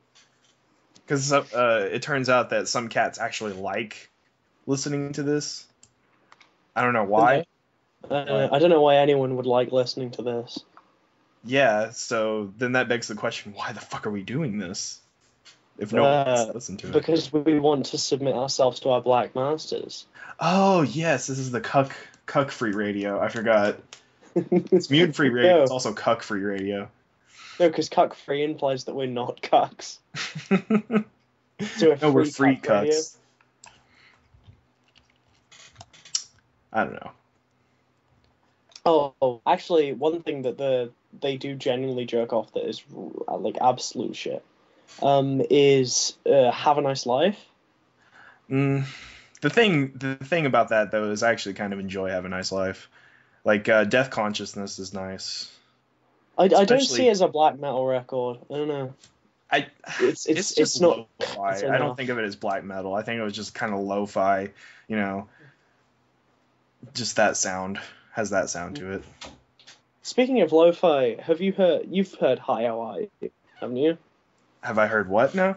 Because it turns out that some cats actually like listening to this. I don't know why. I don't know why anyone would like listening to this. Yeah, so then that begs the question, why the fuck are we doing this? If no one wants to listen to it. Because we want to submit ourselves to our black masters. Oh, yes, this is the cuck free radio. I forgot. It's Mutant Free Radio. No. It's also cuck free radio. No, because cuck free implies that we're not cucks. So we're free cucks. Radio. I don't know. Oh, actually, one thing that they do genuinely jerk off that is like absolute shit is Have a Nice Life. The thing about that though is I actually kind of enjoy Have a Nice Life. Like Death Consciousness is nice. I don't see it as a black metal record. I don't know. It's just not lo-fi. I don't think of it as black metal. I think it was just kind of lo-fi, just that sound. Has that sound to it. Speaking of lo-fi, you've heard Hi How Are You, haven't you? Have I heard what now?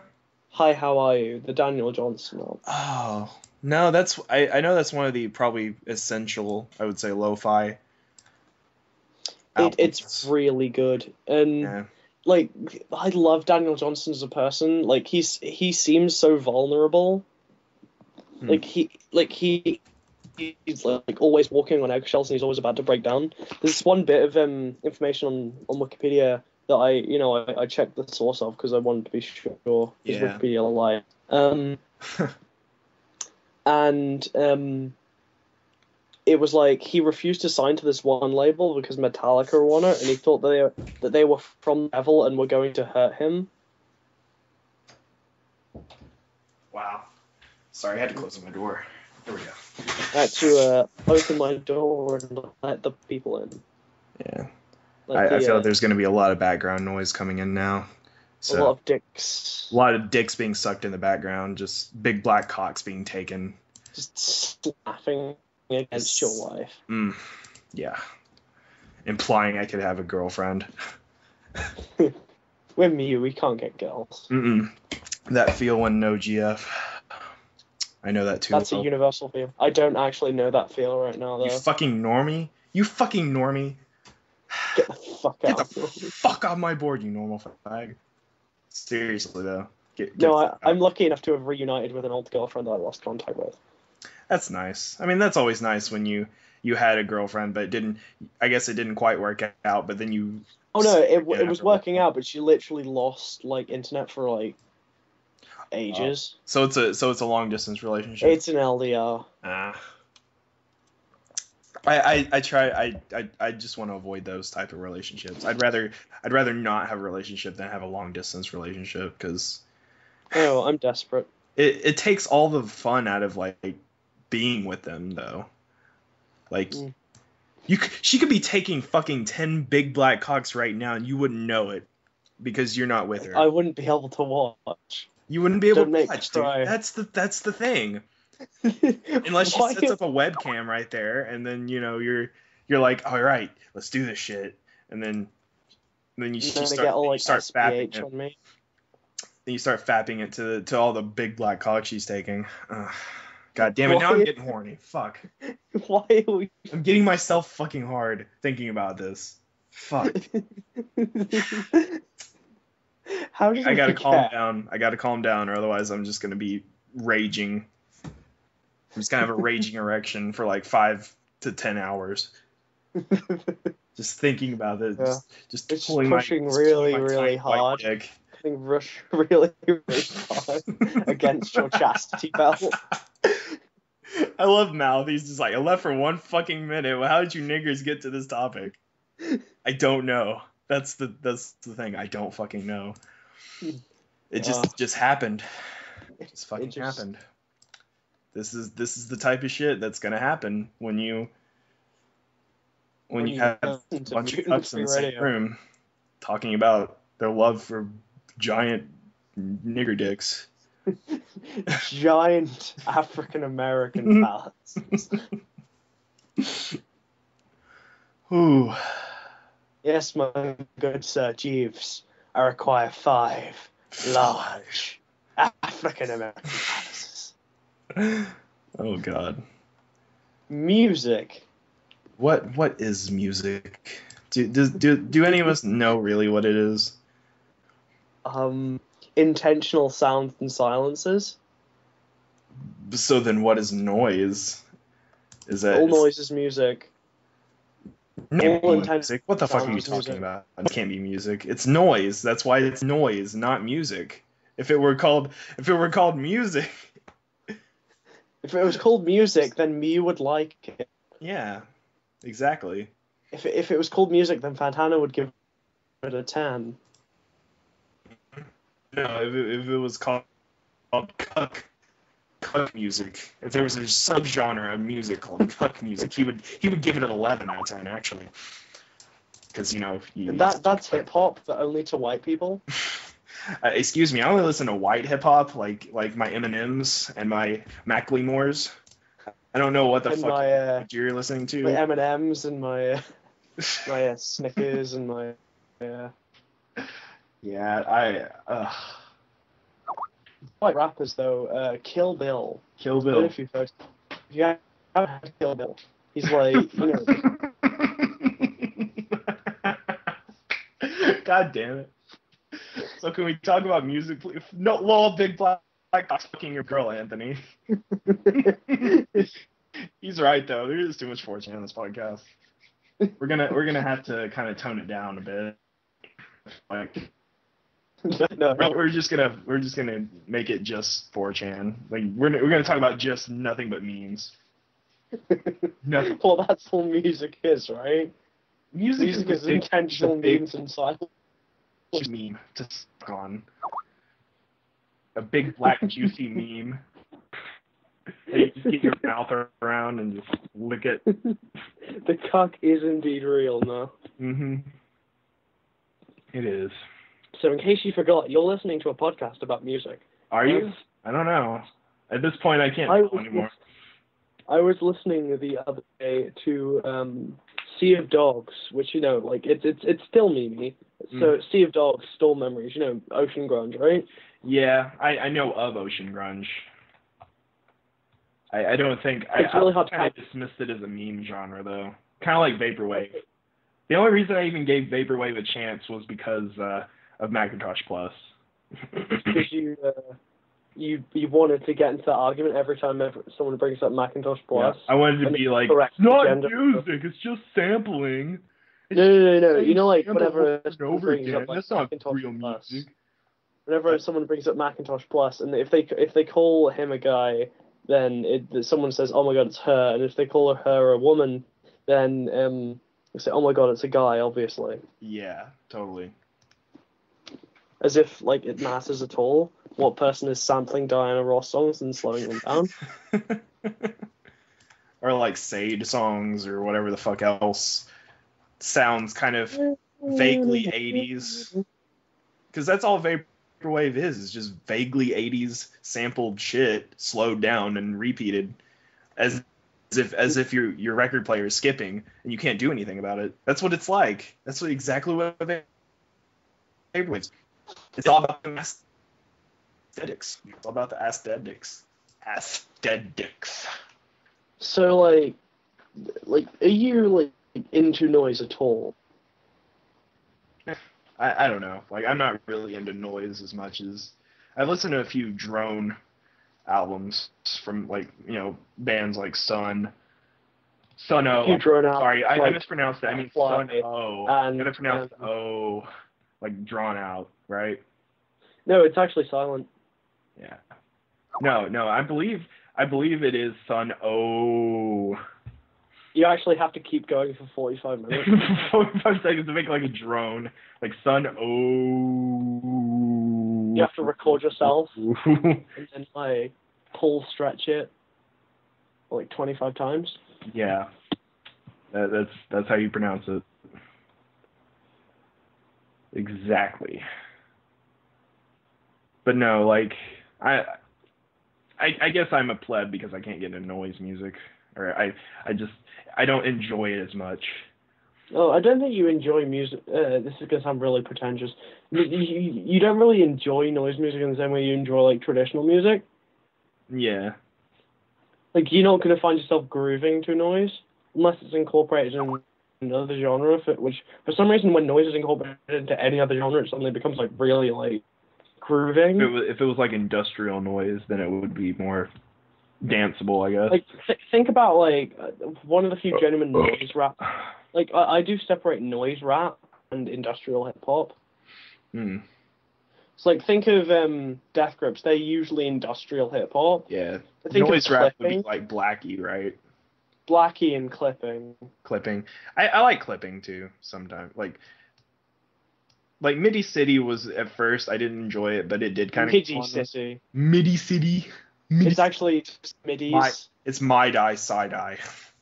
Hi How Are You, the Daniel Johnston album. Oh, no, I know that's one of the probably essential, I would say, lo-fi albums. It's really good. And like, I love Daniel Johnston as a person. Like, he seems so vulnerable. Like, he's like always walking on eggshells, and he's always about to break down. There's one bit of information on Wikipedia that I checked the source of because I wanted to be sure. Is Wikipedia a lie? And it was like he refused to sign to this one label because Metallica were on it, and he thought that they were from the devil and were going to hurt him. Wow. Sorry, I had to close my door. There we go. I had to open my door and let the people in. Yeah. Like I feel like there's going to be a lot of background noise coming in now. So, a lot of dicks. A lot of dicks being sucked in the background, just big black cocks being taken. Just slapping against your wife. Yeah. Implying I could have a girlfriend. With me, we can't get girls. That feel when no GF. I know that too. That's a universal feel. I don't actually know that feel right now, though. You fucking normie. Get the fuck out. Get the fuck off my board, you normal fag. Seriously, though. I'm lucky enough to have reunited with an old girlfriend that I lost contact with. That's nice. I mean, that's always nice when you had a girlfriend, but I guess it didn't quite work out, but then you... Oh, no, it was working out, but she literally lost, like, internet for, like, ages. So it's a long-distance relationship? It's an LDR. I just want to avoid those type of relationships. I'd rather not have a relationship than have a long distance relationship because I'm desperate. It takes all the fun out of like being with them though. Like she could be taking fucking 10 big black cocks right now and you wouldn't know it because you're not with her. I wouldn't be able to watch. You wouldn't be able to watch, dude. That's the thing. Unless she sets up a webcam right there, and then you're like, all right, let's do this shit, and then you start fapping it. On me. Then you start fapping it to all the big black cock she's taking. God damn it! Now I'm getting horny. Fuck. Why are we? I'm getting myself fucking hard thinking about this. Fuck. How did I gotta calm down, or otherwise I'm just gonna be raging. I'm just gonna have a raging erection for like 5 to 10 hours. Just thinking about it. Yeah. Just pushing really hard. Rush really hard against your chastity belt. I love Mouth. He's just like, I left for 1 fucking minute. Well, how did you niggers get to this topic? I don't know. That's the thing. I don't fucking know. It just happened. It just fucking happened. This is the type of shit that's gonna happen when you have a bunch of cups in the same room talking about their love for giant nigger dicks. Giant African American pallets. Ooh. Yes, my good Sir Jeeves, I require 5 large African American palaces. Oh God. Music. What is music? Do any of us know really what it is? Intentional sounds and silences. So then what is noise? Is that all noise is music? All music. What the fuck are you talking about? It can't be music. It's noise. That's why it's noise, not music. If it were called music. If it was called music, then me would like it. Yeah, exactly. If it was called music, then Fantana would give it a 10. No, if it was called cuck music, if there was a subgenre of music called cuck music, he would give it an 11 out of 10 actually. Because that's hip hop, but only to white people. Excuse me, I only listen to white hip hop, like my Eminems and my Macklemores. I don't know what the fuck you're listening to. My M&Ms and my Snickers and my white rappers though. Kill Bill. Kill Bill. If you haven't heard Kill Bill, he's like God damn it. So can we talk about music, please? No, lol, big black cock's fucking your girl, Anthony. He's right though. There is too much 4chan on this podcast. We're gonna have to kind of tone it down a bit. Like, No. we're just gonna make it just 4chan. Like we're gonna talk about just nothing but memes. Nothing. Well, that's all music is, right? Music is intentional memes and silence. Meme to suck on. A big black juicy meme. And you just get your mouth around and just lick it. The cock is indeed real now. Mm-hmm. It is. So in case you forgot, you're listening to a podcast about music. Are you? I don't know. At this point, I can't tell anymore. I was listening the other day to Sea of Dogs, which, you know, like, it's still memey. So Sea of Dogs, Store Memories, you know, Ocean Grunge, right? Yeah, I know of Ocean Grunge. I don't think... It's really hard to... I dismissed it as a meme genre, though. Kind of like Vaporwave. The only reason I even gave Vaporwave a chance was because of Macintosh Plus. Because you wanted to get into that argument every time someone brings up Macintosh Plus. Yeah, I wanted to be like, it's not music, it's just sampling. No. You know, like, whenever someone brings up that's not Macintosh real Plus, music. whenever someone brings up Macintosh Plus, and if they call him a guy, then someone says, oh my god, it's her, and if they call her a woman, then they say, oh my god, it's a guy, obviously. Yeah, totally. As if, like, it matters at all what person is sampling Diana Ross songs and slowing them down. Or, like, Sade songs or whatever the fuck else sounds kind of vaguely 80s. Because that's all Vaporwave is just vaguely 80s sampled shit slowed down and repeated as if your record player is skipping and you can't do anything about it. That's what it's like. That's exactly what Vaporwave is. It's all about the aesthetics. It's all about the aesthetics. Aesthetics. So, like, are you, like, into noise at all? I don't know. Like, I'm not really into noise as much as... I listen to a few drone albums from, like, you know, bands like Sun O. Sorry, I mispronounced that. I mean Sun O. I'm going to pronounce O, like, drawn out, right? No, it's actually silent. Yeah. No, I believe it is Sun O. You actually have to keep going for 45 minutes. 45 seconds to make like a drone. Like Sun O. You have to record yourself and then like pull stretch it like 25 times. Yeah. That's how you pronounce it. Exactly. But no, like I guess I'm a pleb because I can't get into noise music. Or I don't enjoy it as much. Oh, I don't think you enjoy music. This is going to sound really pretentious. You don't really enjoy noise music in the same way you enjoy, like, traditional music. Yeah. Like, you're not going to find yourself grooving to noise unless it's incorporated in another genre, which, for some reason, when noise is incorporated into any other genre, it suddenly becomes, like, really, like, grooving. If it was, like, industrial noise, then it would be more danceable, I guess. Like, think about, like, one of the few genuine noise rap. Like, I do separate noise rap and industrial hip-hop. So, like, think of Death Grips. They're usually industrial hip-hop. Yeah. Noise rap would be, like, Blackie, right? Blackie and clipping. Clipping. I like clipping, too, sometimes. Like Midi City was, at first, I didn't enjoy it, but it did kind of... Midi City. Midi City. It's actually just midis. It's my die, side-eye,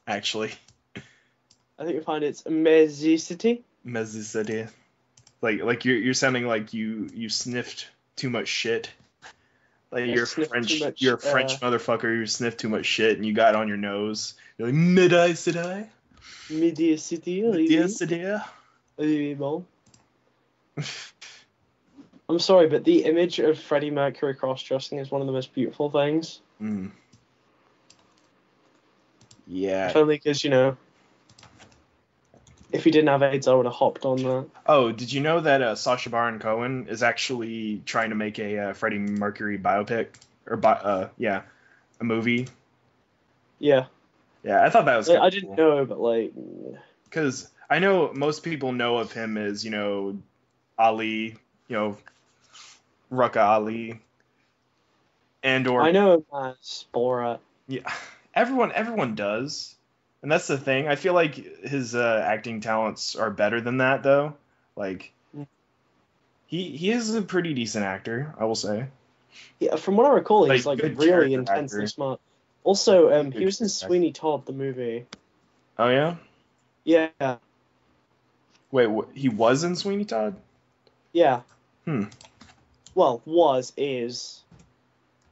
actually. I think you find it's Mezzicity. Mezzicity. Like you're sounding like you sniffed too much shit. Like you're a French motherfucker who sniffed too much shit and you got it on your nose. You're like Midi-City. Midi-City. Midi-City. Bon. I'm sorry, but the image of Freddie Mercury cross-dressing is one of the most beautiful things. Yeah. Only because, you know... If he didn't have AIDS, I would have hopped on that. Oh, did you know that Sacha Baron Cohen is actually trying to make a Freddie Mercury biopic? Or, a movie? Yeah. Yeah, I thought that was I cool. didn't know, but, like... Because I know most people know of him as, Ali, Rucka Ali. I know him as Borat. Yeah, everyone does. And that's the thing. I feel like his acting talents are better than that, though. Like, he is a pretty decent actor, I will say. Yeah, from what I recall, he's like good really character intensely actor. smart. Also, Good he was in character Sweeney Todd, the movie. Oh yeah. Yeah, Wait, he was in Sweeney Todd? yeah. Well, is.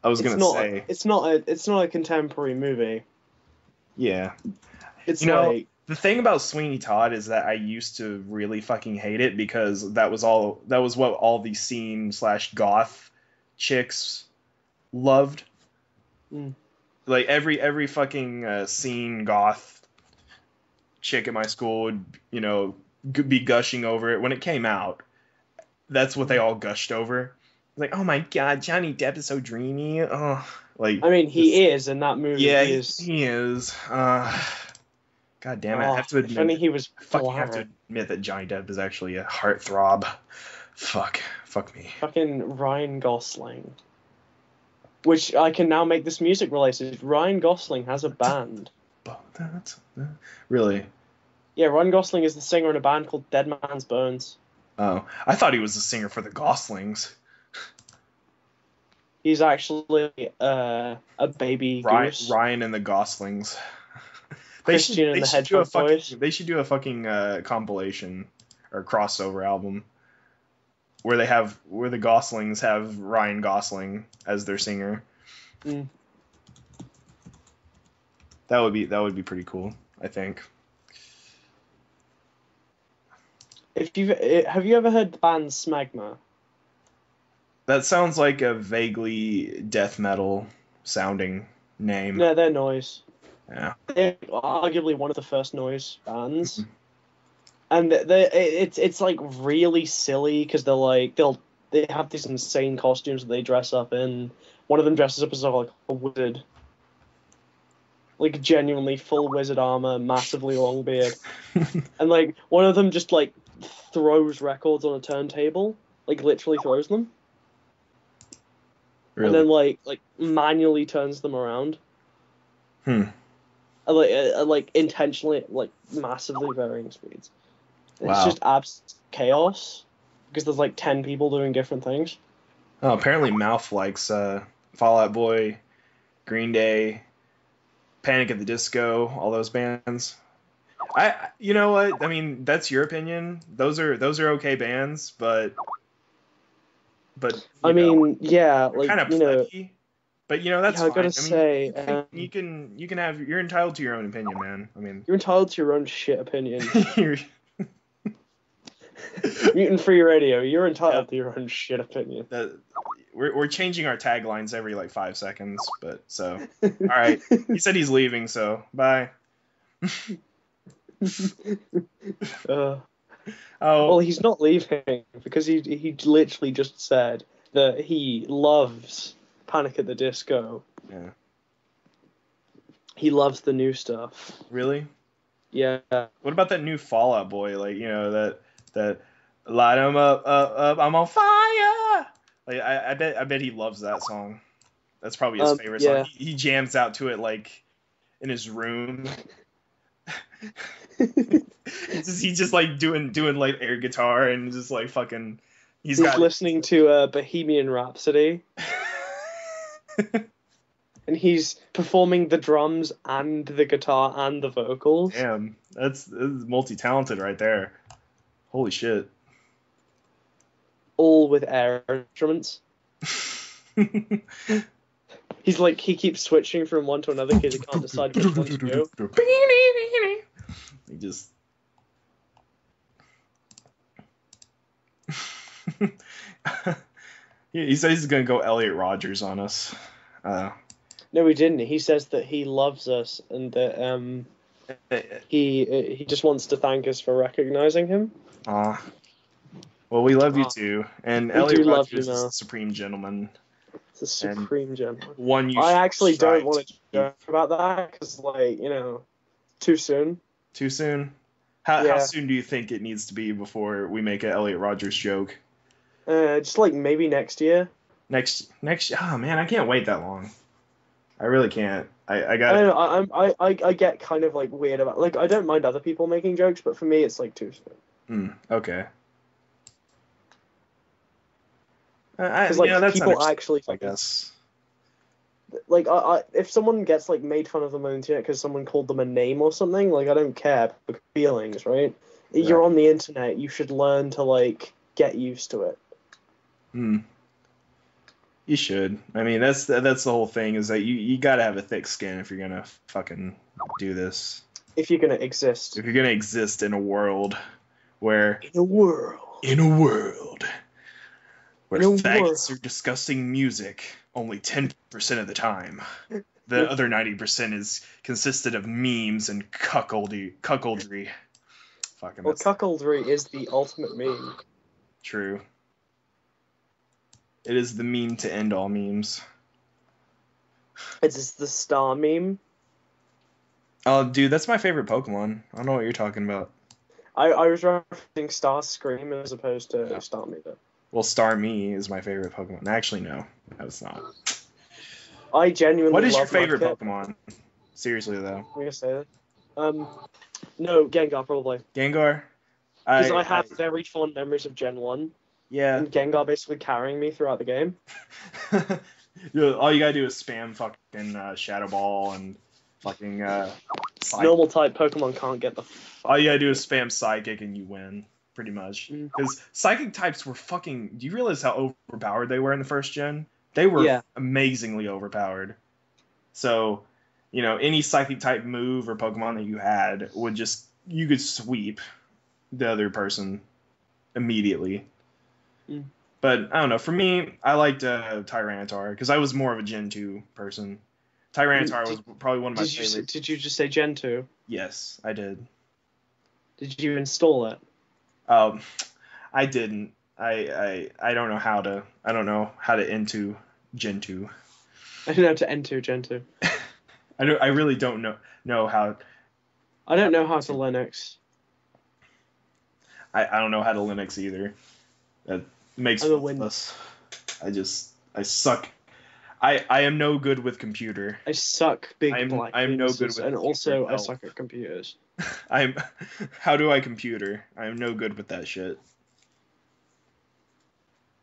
I was gonna say. It's not a contemporary movie. Yeah. It's the thing about Sweeney Todd is that I used to really fucking hate it because that was what all the scene/goth chicks loved. Like every fucking scene goth chick at my school would, be gushing over it when it came out. That's what they all gushed over. Like, oh my god, Johnny Depp is so dreamy. Oh, like. I mean, he is in that movie. Yeah, he is. He is. God damn it! I have to admit. If only he was. Fucking have to admit that Johnny Depp is actually a heartthrob. Fuck me. Fucking Ryan Gosling. Which I can now make this music related. Ryan Gosling has a band. Really? Yeah, Ryan Gosling is the singer in a band called Dead Man's Bones. Oh, I thought he was the singer for the Goslings. He's actually a baby goose. Ryan and the Goslings. Christian and the Hedgehog Boys. They should do a fucking compilation or crossover album where the Goslings have Ryan Gosling as their singer. That would be pretty cool, I think. Have you ever heard the band Smegma? That sounds like a vaguely death metal sounding name. Yeah, they're noise. Yeah. They're arguably one of the first noise bands. And it's like really silly because they have these insane costumes that they dress up in. One of them dresses up as like a wizard. Like genuinely full wizard armor, massively long beard. And like one of them just like throws records on a turntable. Like literally throws them. Really? And then like manually turns them around. Like intentionally, like massively varying speeds. Wow. It's just absolute chaos because there's like 10 people doing different things. Oh, apparently Mouth likes Fall Out Boy, Green Day, Panic at the Disco, all those bands. You know what? I mean, that's your opinion. Those are okay bands, but I mean, yeah, like kind of plebby. But that's yeah, fine. I gotta say, you can you're entitled to your own opinion, man. I mean, you're entitled to your own shit opinion. Mutant Free Radio, you're entitled to your own shit opinion. We're changing our taglines every like 5 seconds, but so all right. He said he's leaving, so bye. Well, he's not leaving because he literally just said that he loves Panic at the Disco. Yeah. He loves the new stuff. Really? Yeah. What about that new Fall Out Boy? Like, that light 'em up, I'm on fire. Like, I bet he loves that song. That's probably his favorite song. He jams out to it like in his room. He's just like doing like air guitar and just like fucking. He's listening to Bohemian Rhapsody. And he's performing the drums and the guitar and the vocals. Damn, that's multi-talented right there. Holy shit. All with air instruments. He keeps switching from one to another because he can't decide which one to do. He just... He says he's gonna go Elliot Rodgers on us. No, he didn't. He says that he loves us and that He just wants to thank us for recognizing him. Well, we love you too, and We Elliot do love Rogers you, is Mel. the supreme gentleman. It's a supreme gentleman. One you I should actually don't strive want to joke about that because, like, too soon. Too soon? How Yeah. soon do you think it needs to be before we make an Elliot Rogers joke? Just like maybe next year. Next. Oh man, I can't wait that long. I really can't. I I got. don't know. I get kind of like weird about, like, I don't mind other people making jokes, but for me it's like too soon. Okay. Because like that's people actually, I guess. like, if someone gets like made fun of them on the internet because someone called them a name or something, like, I don't care. Feelings, right? You're on the internet. You should learn to like get used to it. You should. I mean, that's the whole thing, is that you gotta have a thick skin if you're gonna fucking do this. If you're gonna exist. If you're gonna exist in a world where In a world where faggots are discussing music only 10% of the time. The other 90% is consisted of memes and cuckoldry. Fucking. Well, cuckoldry is the ultimate meme. True. It is the meme to end all memes. It's the star meme. Oh, dude, that's my favorite Pokemon. I don't know what you're talking about. I was referencing Star Scream as opposed to Star Me, though. Well, Starmie is my favorite Pokemon. Actually, no, it's not. I genuinely What is your love favorite Mudkip. Pokemon? Seriously, though. I'm gonna say that. No, Gengar, probably. Gengar? Because I have very fond memories of Gen 1. Yeah. And Gengar basically carrying me throughout the game. All you gotta do is spam fucking Shadow Ball and fucking Normal type Pokemon can't get the all you gotta do is spam Psychic and you win, pretty much. Because Psychic types were fucking... Do you realize how overpowered they were in the first gen? They were amazingly overpowered. So, any Psychic type move or Pokemon that you had would just... You could sweep the other person immediately. But, I don't know. For me, I liked Tyranitar, because I was more of a Gen 2 person. Tyranitar was probably one of my favorites. Did you just say Gen 2? Yes, I did. Did you install it? I didn't. I don't know how to. I don't know how to into Gen 2. I don't know how to enter Gen 2. I really don't know how. I don't know how to Linux. I don't know how to Linux either. That makes me Windows. I suck. I am no good with computer. I suck black I'm no good with and also I suck at computers. How do I computer? I'm no good with that shit.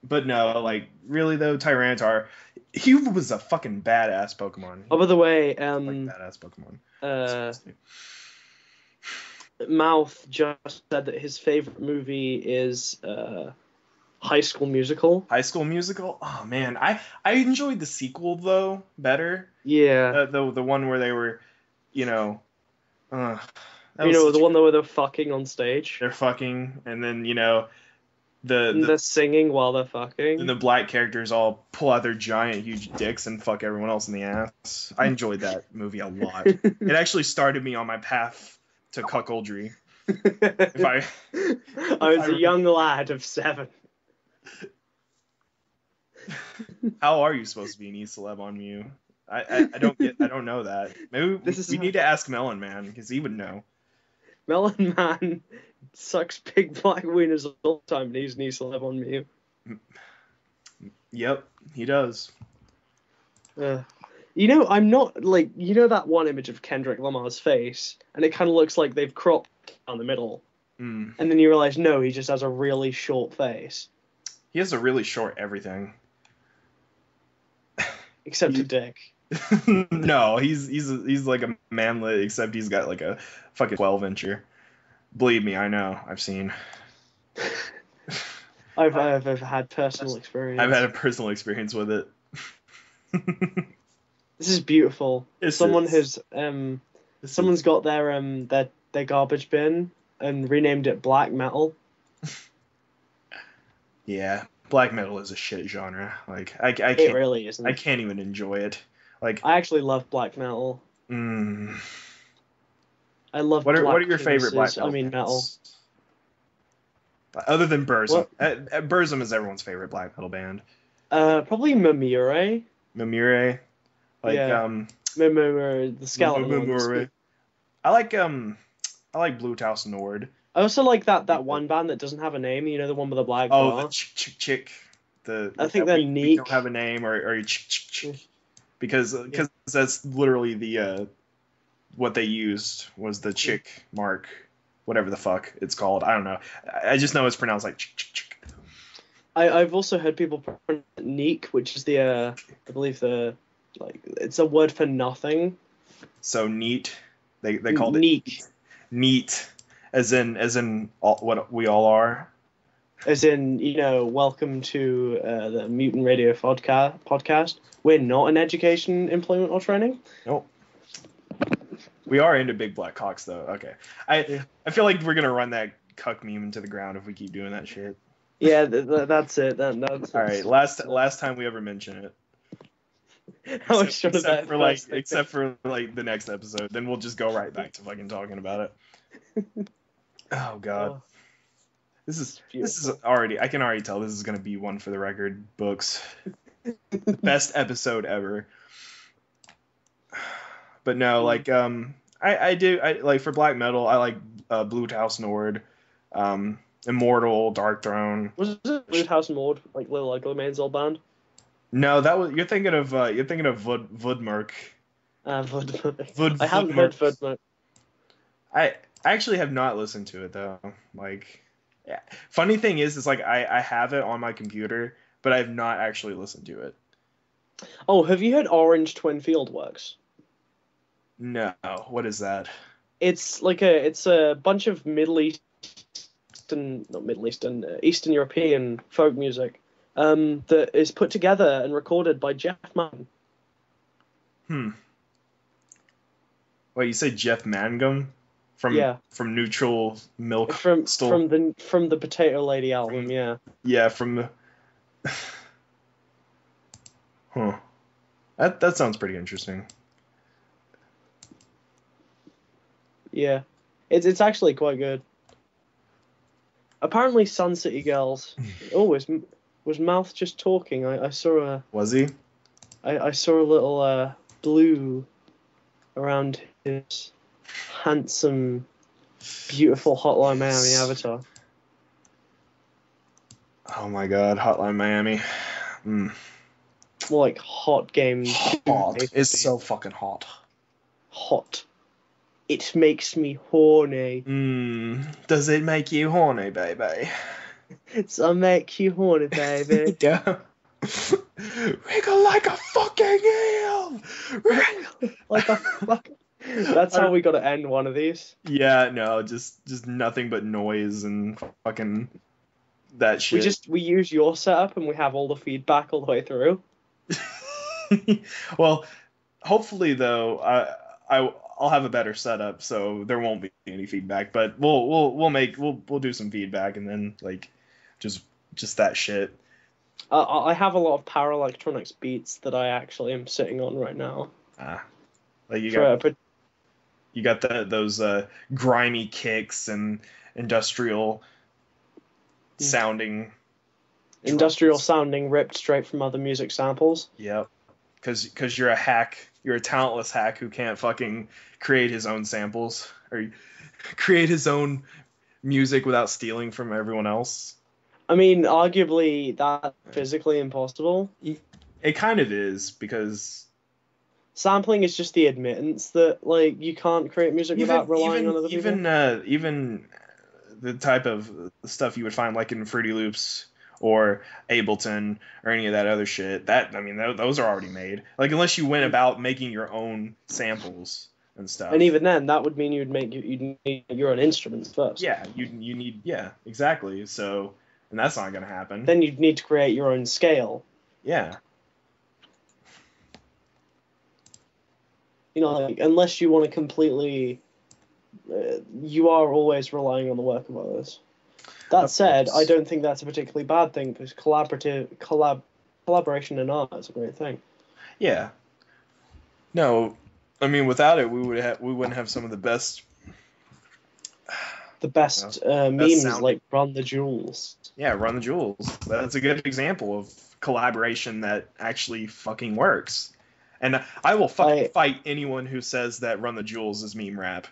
But no, like, really though, Tyranitar, he was a fucking badass Pokemon. Oh, by the way, badass Pokemon. Mouth just said that his favorite movie is High School Musical. High School Musical? Oh man, I enjoyed the sequel though better. Yeah. The one where they were, the one where they're fucking on stage. They're fucking, and then they're singing while they're fucking. And the black characters all pull out their giant, huge dicks and fuck everyone else in the ass. I enjoyed that movie a lot. It actually started me on my path to cuckoldry. I was a young lad of 7. How are you supposed to be an E-celeb on Mew? I don't know that. Maybe we need to ask Melon Man, because he would know. Melon Man sucks big black wieners all the time, and he's an E-celeb on Mew. Yep, he does. I'm not, like, that one image of Kendrick Lamar's face, and it kind of looks like they've cropped down the middle. And then you realize, no, he just has a really short face. He has a really short everything. Except a dick. No, he's like a manlet, except he's got like a fucking 12-incher. Believe me, I know. I've seen. I've had personal experience. I've had a personal experience with it. This is beautiful. Someone's got their garbage bin and renamed it black metal. Yeah, black metal is a shit genre. Like I can't. It really isn't. I can't even enjoy it. Like I actually love black metal. I love. What are Black your favorite black metal? I mean metal. Other than Burzum. Burzum is everyone's favorite black metal band. Probably Mimure. Mimure. Like Yeah. Mimure, the skeleton ones. I like Blue House Nord. I also like that one band that doesn't have a name. You know, the one with the black bar. Oh, the Chick. I think they're we don't have a name, or Chick. Because that's literally the what they used was the Chick mark, whatever the fuck it's called. I don't know. I just know it's pronounced like Chick. I've also heard people pronounce it Neek, which is I believe it's a word for nothing. So neat. They called it Neek. Neat, as in what we all are. As in, welcome to the Mutant Radio podcast. We're not in education, employment, or training. Nope. We are into big black cocks, though. Okay. I feel like we're gonna run that cuck meme into the ground if we keep doing that shit. Yeah, that's it. That's all right. Last time we ever mention it. Except for the next episode, then we'll just go right back to fucking talking about it. Oh god. Oh. This is already, I can already tell this is going to be one for the record books. Best episode ever. But no, like, I like for black metal, I like Blue House Nord, Immortal, Dark Throne. Was it Blue House Nord, like Little Ugly Man's old band? No, you're thinking of Vodmerk. Vodmerk. I haven't heard Vodmerk. I actually have not listened to it though. Like, yeah. Funny thing is like I have it on my computer, but I have not actually listened to it. Oh, have you heard Orange Twin Fieldworks? No, what is that? It's like a bunch of Eastern European folk music that is put together and recorded by Jeff Mann. Wait, you say Jeff Mangum? From Neutral Milk from the Potato Lady album, yeah. Yeah, from the That sounds pretty interesting. Yeah. It's actually quite good. Apparently Sun City Girls. Was Mouth just talking? I saw a Was he? I saw a little blue around his handsome, beautiful Hotline Miami avatar. Oh my god, Hotline Miami. More like hot game. Hot. It's so fucking hot. Hot. It makes me horny. Does it make you horny, baby? It's make you horny, baby. Yeah. Wriggle like a fucking eel. Wriggle like a fucking. That's how we got to end one of these. Yeah, no, just nothing but noise and fucking that shit. We use your setup and we have all the feedback all the way through. Well, hopefully though, I'll have a better setup, so there won't be any feedback. But we'll do some feedback and then like just that shit. I have a lot of power electronics beats that I actually am sitting on right now. Like you got those grimy kicks and industrial sounding ripped straight from other music samples. Yep. Because you're a hack. You're a talentless hack who can't fucking create his own samples or create his own music without stealing from everyone else. I mean, arguably that's physically impossible. It kind of is, because sampling is just the admittance that like you can't create music without relying on other people. Even the type of stuff you would find like in Fruity Loops or Ableton or any of that other shit, those are already made. Like, unless you went about making your own samples and stuff. And even then, that would mean you'd need your own instruments first. Yeah, you need, yeah, exactly. So, and that's not going to happen. Then you'd need to create your own scale. Yeah. You know, like, unless you want to completely, you are always relying on the work of others. That said, I don't think that's a particularly bad thing, because collaboration in art is a great thing. Yeah. No, I mean, without it, we wouldn't have some of the best The best memes like Run the Jewels. Yeah, Run the Jewels. That's a good example of collaboration that actually fucking works. And I will fucking fight anyone who says that Run the Jewels is meme rap.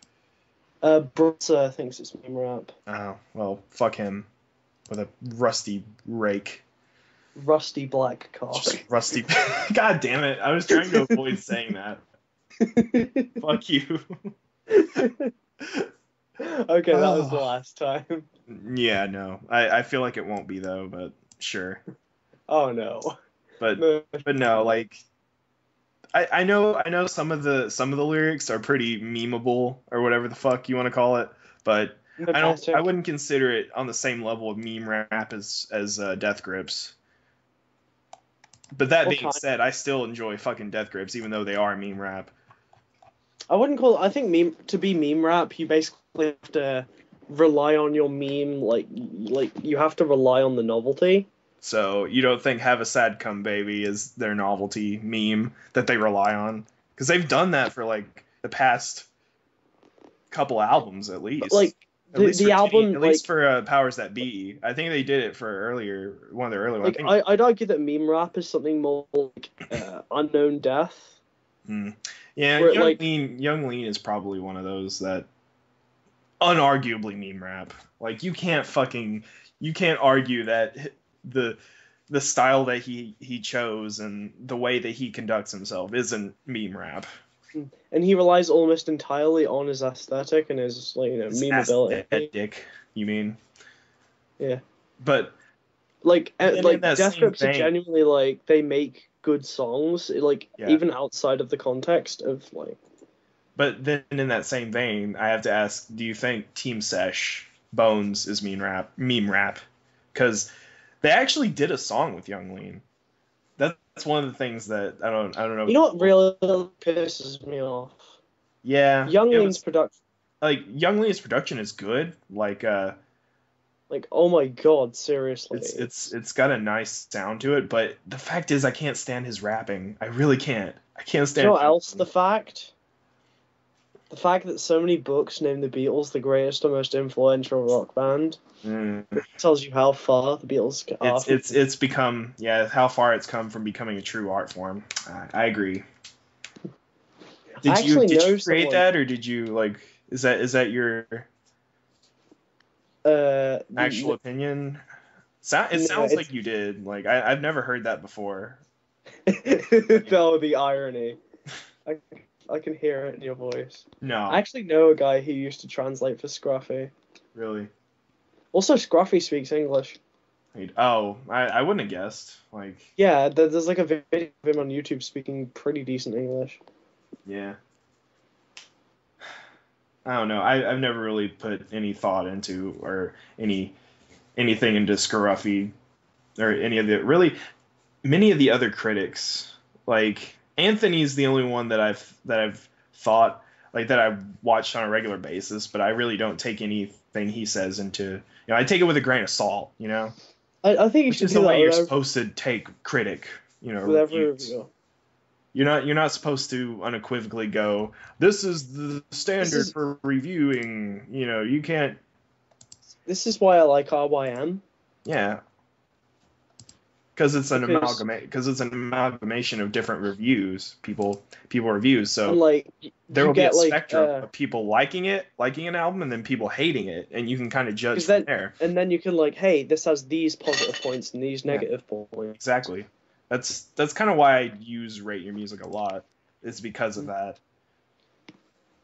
Brutzer thinks it's meme rap. Oh, well, fuck him. With a rusty rake. Rusty black cock. Rusty. God damn it. I was trying to avoid saying that. Fuck you. Okay, that was the last time. Yeah, no. I feel like it won't be, though, but sure. Oh, no. But no, like... I know some of the lyrics are pretty memeable, or whatever the fuck you want to call it, but I wouldn't consider it on the same level of meme rap as Death Grips. But that being said, I still enjoy fucking Death Grips, even though they are meme rap. I wouldn't call it... I think to be meme rap, you basically have to rely on your meme, like you have to rely on the novelty. So you don't think Have a Sad Come Baby is their novelty meme that they rely on? Because they've done that for, like, the past couple albums, at least. Like, the album... At least for Powers That Be. I think they did it for one of their earlier ones. Like, I'd argue that meme rap is something more like Unknown Death. Yeah, Young Lean is probably one of those that unarguably meme rap. Like, you can't argue that the style that he chose and the way that he conducts himself isn't meme rap. And he relies almost entirely on his aesthetic and his, like, memeability. Aesthetic, you mean? Yeah. But Death Grips are genuinely, like, they make good songs, like, even outside of the context of, like... But then in that same vein, I have to ask, do you think Team Sesh Bones is meme rap? Because they actually did a song with Young Lean. That's one of the things that I don't know. You know what really pisses me off? Yeah. Young Lean's production. Like, Young Lean's production is good. Like, oh my god, seriously. It's got a nice sound to it, but the fact is I can't stand his rapping. I really can't. I can't stand. You know what else? The fact that so many books name the Beatles the greatest or most influential rock band tells you how far the Beatles are. It's become how far it's come from becoming a true art form. I agree. Did you create that, or did you like? Is that your actual opinion? It sounds like you did. Like I've never heard that before. No, the irony. I can hear it in your voice. No. I actually know a guy who used to translate for Scruffy. Really? Also, Scruffy speaks English. Oh, I wouldn't have guessed. Like. Yeah, there's like a video of him on YouTube speaking pretty decent English. Yeah. I don't know. I've never really put any thought into or anything into Scruffy or any of many of the other critics. Like, Anthony's the only one that I've thought, like, that I've watched on a regular basis, but I really don't take anything he says into, I take it with a grain of salt, I think you should do that. Which is the way you're supposed to take critic, reviews. You're not supposed to unequivocally go, this is the standard for reviewing, you can't. This is why I like RYM. Yeah. Because it's an amalgamation of different reviews, people reviews. So there will be a spectrum of people liking an album, and then people hating it, and you can kind of judge from there. And then you can hey, this has these positive points and these negative points. Exactly. That's kind of why I use Rate Your Music a lot. It's because of that.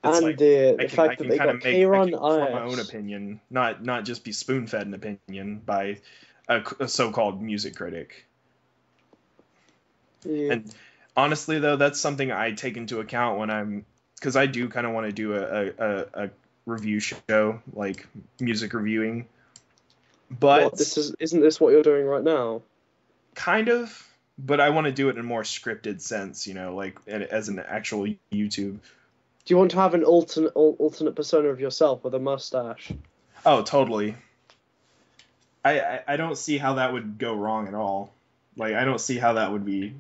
It's and the fact that they got K-Ron form my own opinion, not just be spoon-fed an opinion by a so-called music critic. Yeah. And honestly, though, that's something I take into account because I do kind of want to do a review show, like music reviewing. But isn't this what you're doing right now? Kind of, but I want to do it in a more scripted sense, like as an actual YouTube. Do you want to have an alternate persona of yourself with a mustache? Oh, totally. I don't see how that would go wrong at all. Like, I don't see how that would be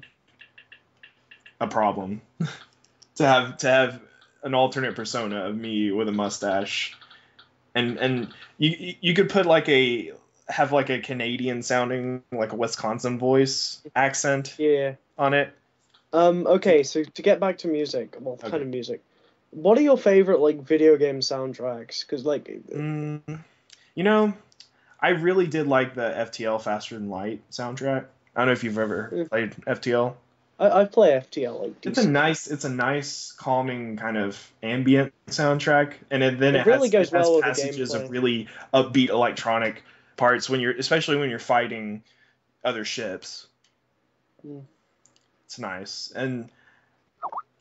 a problem to have an alternate persona of me with a mustache And you could put like a Canadian sounding, like a Wisconsin voice accent on it. Okay, so to get back to music, kind of music, what are your favorite like video game soundtracks? Because like, you know, I really did like the FTL Faster Than Light soundtrack. I don't know if you've ever played FTL. I play FTL like decent. It's a nice calming kind of ambient soundtrack, and it really goes has well with the passages gameplay. of really upbeat electronic parts especially when you're fighting other ships. It's nice. And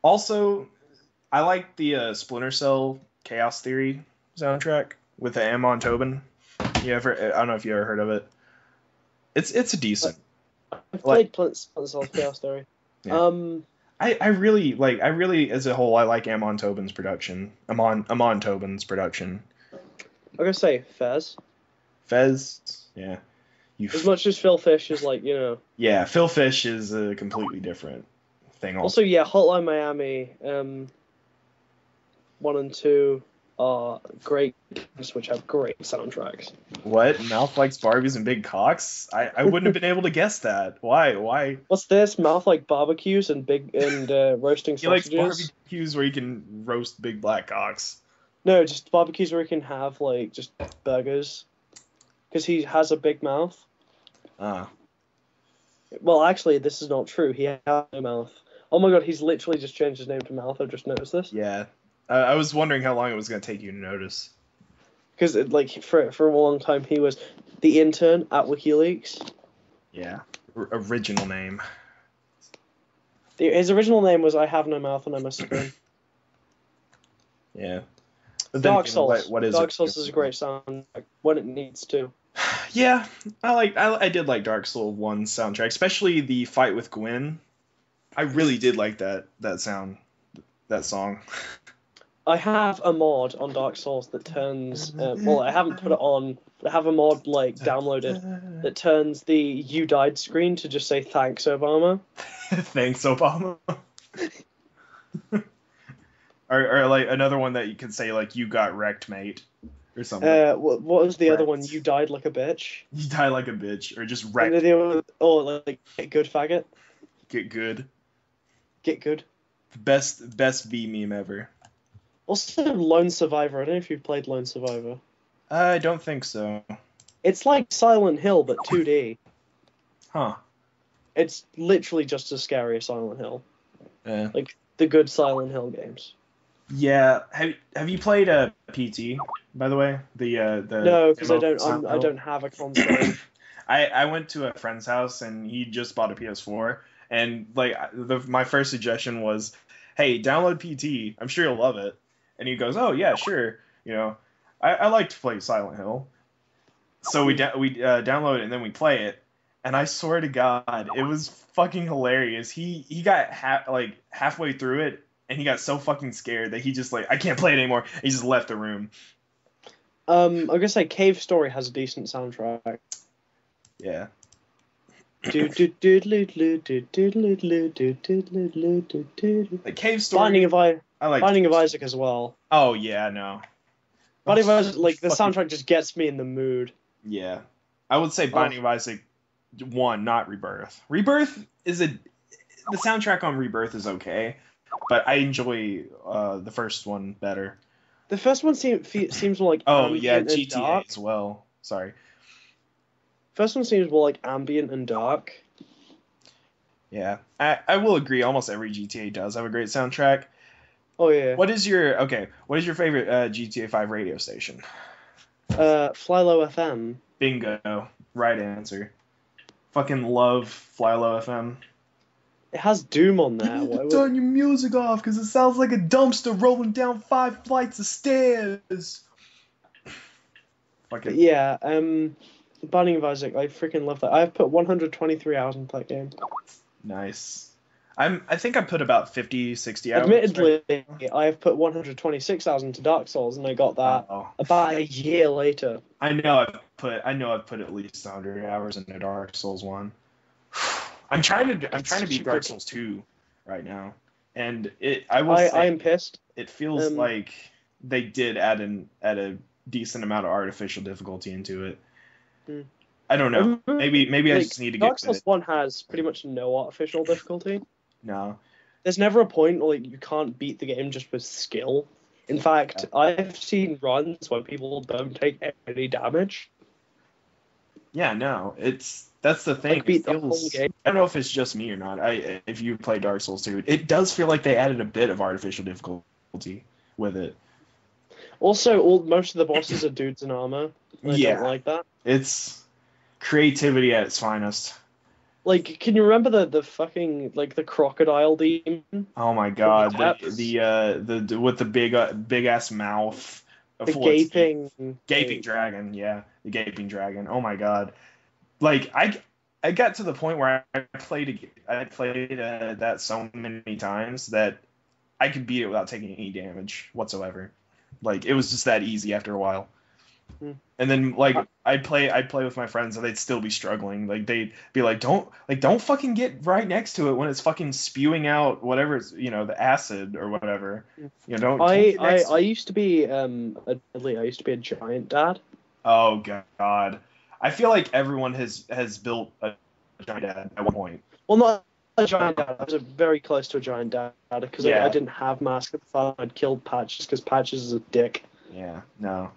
also I like the Splinter Cell Chaos Theory soundtrack with the Amon Tobin. I don't know if you ever heard of it. It's a decent. I've played Splinter Cell Chaos Theory. Yeah. I really as a whole I like Amon Tobin's production. Amon Tobin's production. I'm gonna say Fez. Yeah. As much as Phil Fish is like, Yeah, Phil Fish is a completely different thing. Also, yeah, Hotline Miami 1 and 2 are great games which have great soundtracks. What? Mouth Likes Barbies and Big Cocks? I wouldn't have been able to guess that. Why? What's this? Mouth Like Barbecues and roasting sausages? He likes barbecues where you can roast big black cocks. No, just barbecues where you can have like just burgers. Because he has a big mouth. Well, actually, this is not true. He has no mouth. Oh my god, he's literally just changed his name to Mouth. I've just noticed this. Yeah. I was wondering how long it was going to take you to notice. Because, like, for a long time, he was the intern at WikiLeaks. Yeah. Original name. His original name was I Have No Mouth and I Must Scream. Yeah. But Dark Souls. Dark Souls is a great soundtrack when it needs to. Yeah, I did like Dark Souls 1 soundtrack, especially the fight with Gwen. I really did like that song. I have a mod on Dark Souls that turns. I haven't put it on. But I have a mod like downloaded that turns the "You died" screen to just say "Thanks, Obama." Thanks, Obama. or like another one that you could say like "You got wrecked, mate." Or something. What was the other one? You died like a bitch. You died like a bitch, or just wrecked. Like get good, faggot. Get good. Get good. Best V meme ever. Also, Lone Survivor. I don't know if you've played Lone Survivor. I don't think so. It's like Silent Hill, but 2D. Huh. It's literally just as scary as Silent Hill. Yeah. Like the good Silent Hill games. Yeah. Have you played PT? By the way, no, because I don't have a console. I went to a friend's house and he just bought a PS4, and like my first suggestion was, hey, download PT. I'm sure you'll love it. And he goes, oh yeah, sure. I like to play Silent Hill. So we download it and then we play it. And I swear to God, it was fucking hilarious. He got halfway through it and he got so fucking scared that he just I can't play it anymore. He just left the room. I'm gonna say Cave Story has a decent soundtrack. Yeah. Like Cave Story. Binding of Isaac as well. Oh yeah, no. Binding of Isaac, the soundtrack just gets me in the mood. Yeah, I would say Binding of Isaac 1, not Rebirth. Rebirth the soundtrack on Rebirth is okay, but I enjoy the first one better. The first one seems more like GTA dark. as well. Sorry. First one seems more like ambient and dark. Yeah, I will agree. Almost every GTA does have a great soundtrack. Oh yeah. What is your favorite GTA 5 radio station? Flylow FM. Bingo. Right answer. Fucking love Flylow FM. It has Doom on there. Turn your music off because it sounds like a dumpster rolling down 5 flights of stairs. Fucking. Yeah. Binding of Isaac. I freaking love that. I've put 123 hours into that game. Nice. I think I put about 50, 60 hours. Admittedly, right? I have put 126 hours into Dark Souls, and I got that about a year later. I know I've put at least 100 hours into Dark Souls 1. I'm trying to beat Dark Souls 2 right now, and I am pissed. It feels like they did add a decent amount of artificial difficulty into it. Hmm. I don't know. Maybe I just need to get Dark Souls 1 has pretty much no artificial difficulty. No. There's never a point where you can't beat the game just with skill. In fact, I've seen runs where people don't take any damage. Yeah, no. That's the thing. Beat the whole game. I don't know if it's just me or not. If you play Dark Souls 2, it does feel like they added a bit of artificial difficulty with it. Also, most of the bosses are dudes in armor. I don't like that. It's creativity at its finest. Can you remember the fucking the crocodile demon? Oh my god, the with the big ass mouth, the gaping dragon, yeah, the gaping dragon. Oh my god, I got to the point where I played that so many times that I could beat it without taking any damage whatsoever. It was just that easy after a while. And then I'd play with my friends and they'd still be struggling. They'd be like, don't fucking get right next to it when it's fucking spewing out whatever's the acid or whatever. I used to be I used to be a giant dad. Oh god. I feel like everyone has built a giant dad at one point. Well, not a giant dad. I was very close to a giant dad because I didn't have Mask at the time. I'd killed Patches because Patches is a dick. Yeah, no.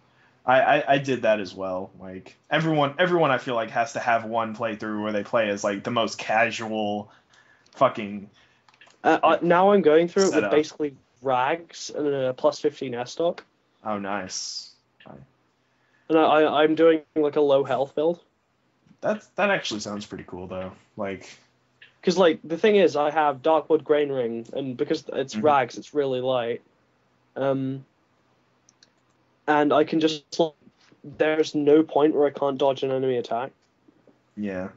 I did that as well. Everyone I feel like has to have one playthrough where they play as the most casual fucking now I'm going through it with basically rags and a plus 15 S stock. Oh, nice. And I'm doing a low health build. That actually sounds pretty cool though. Because the thing is, I have Darkwood Grain Ring, and because it's rags, it's really light. And I can just there's no point where I can't dodge an enemy attack. Yeah.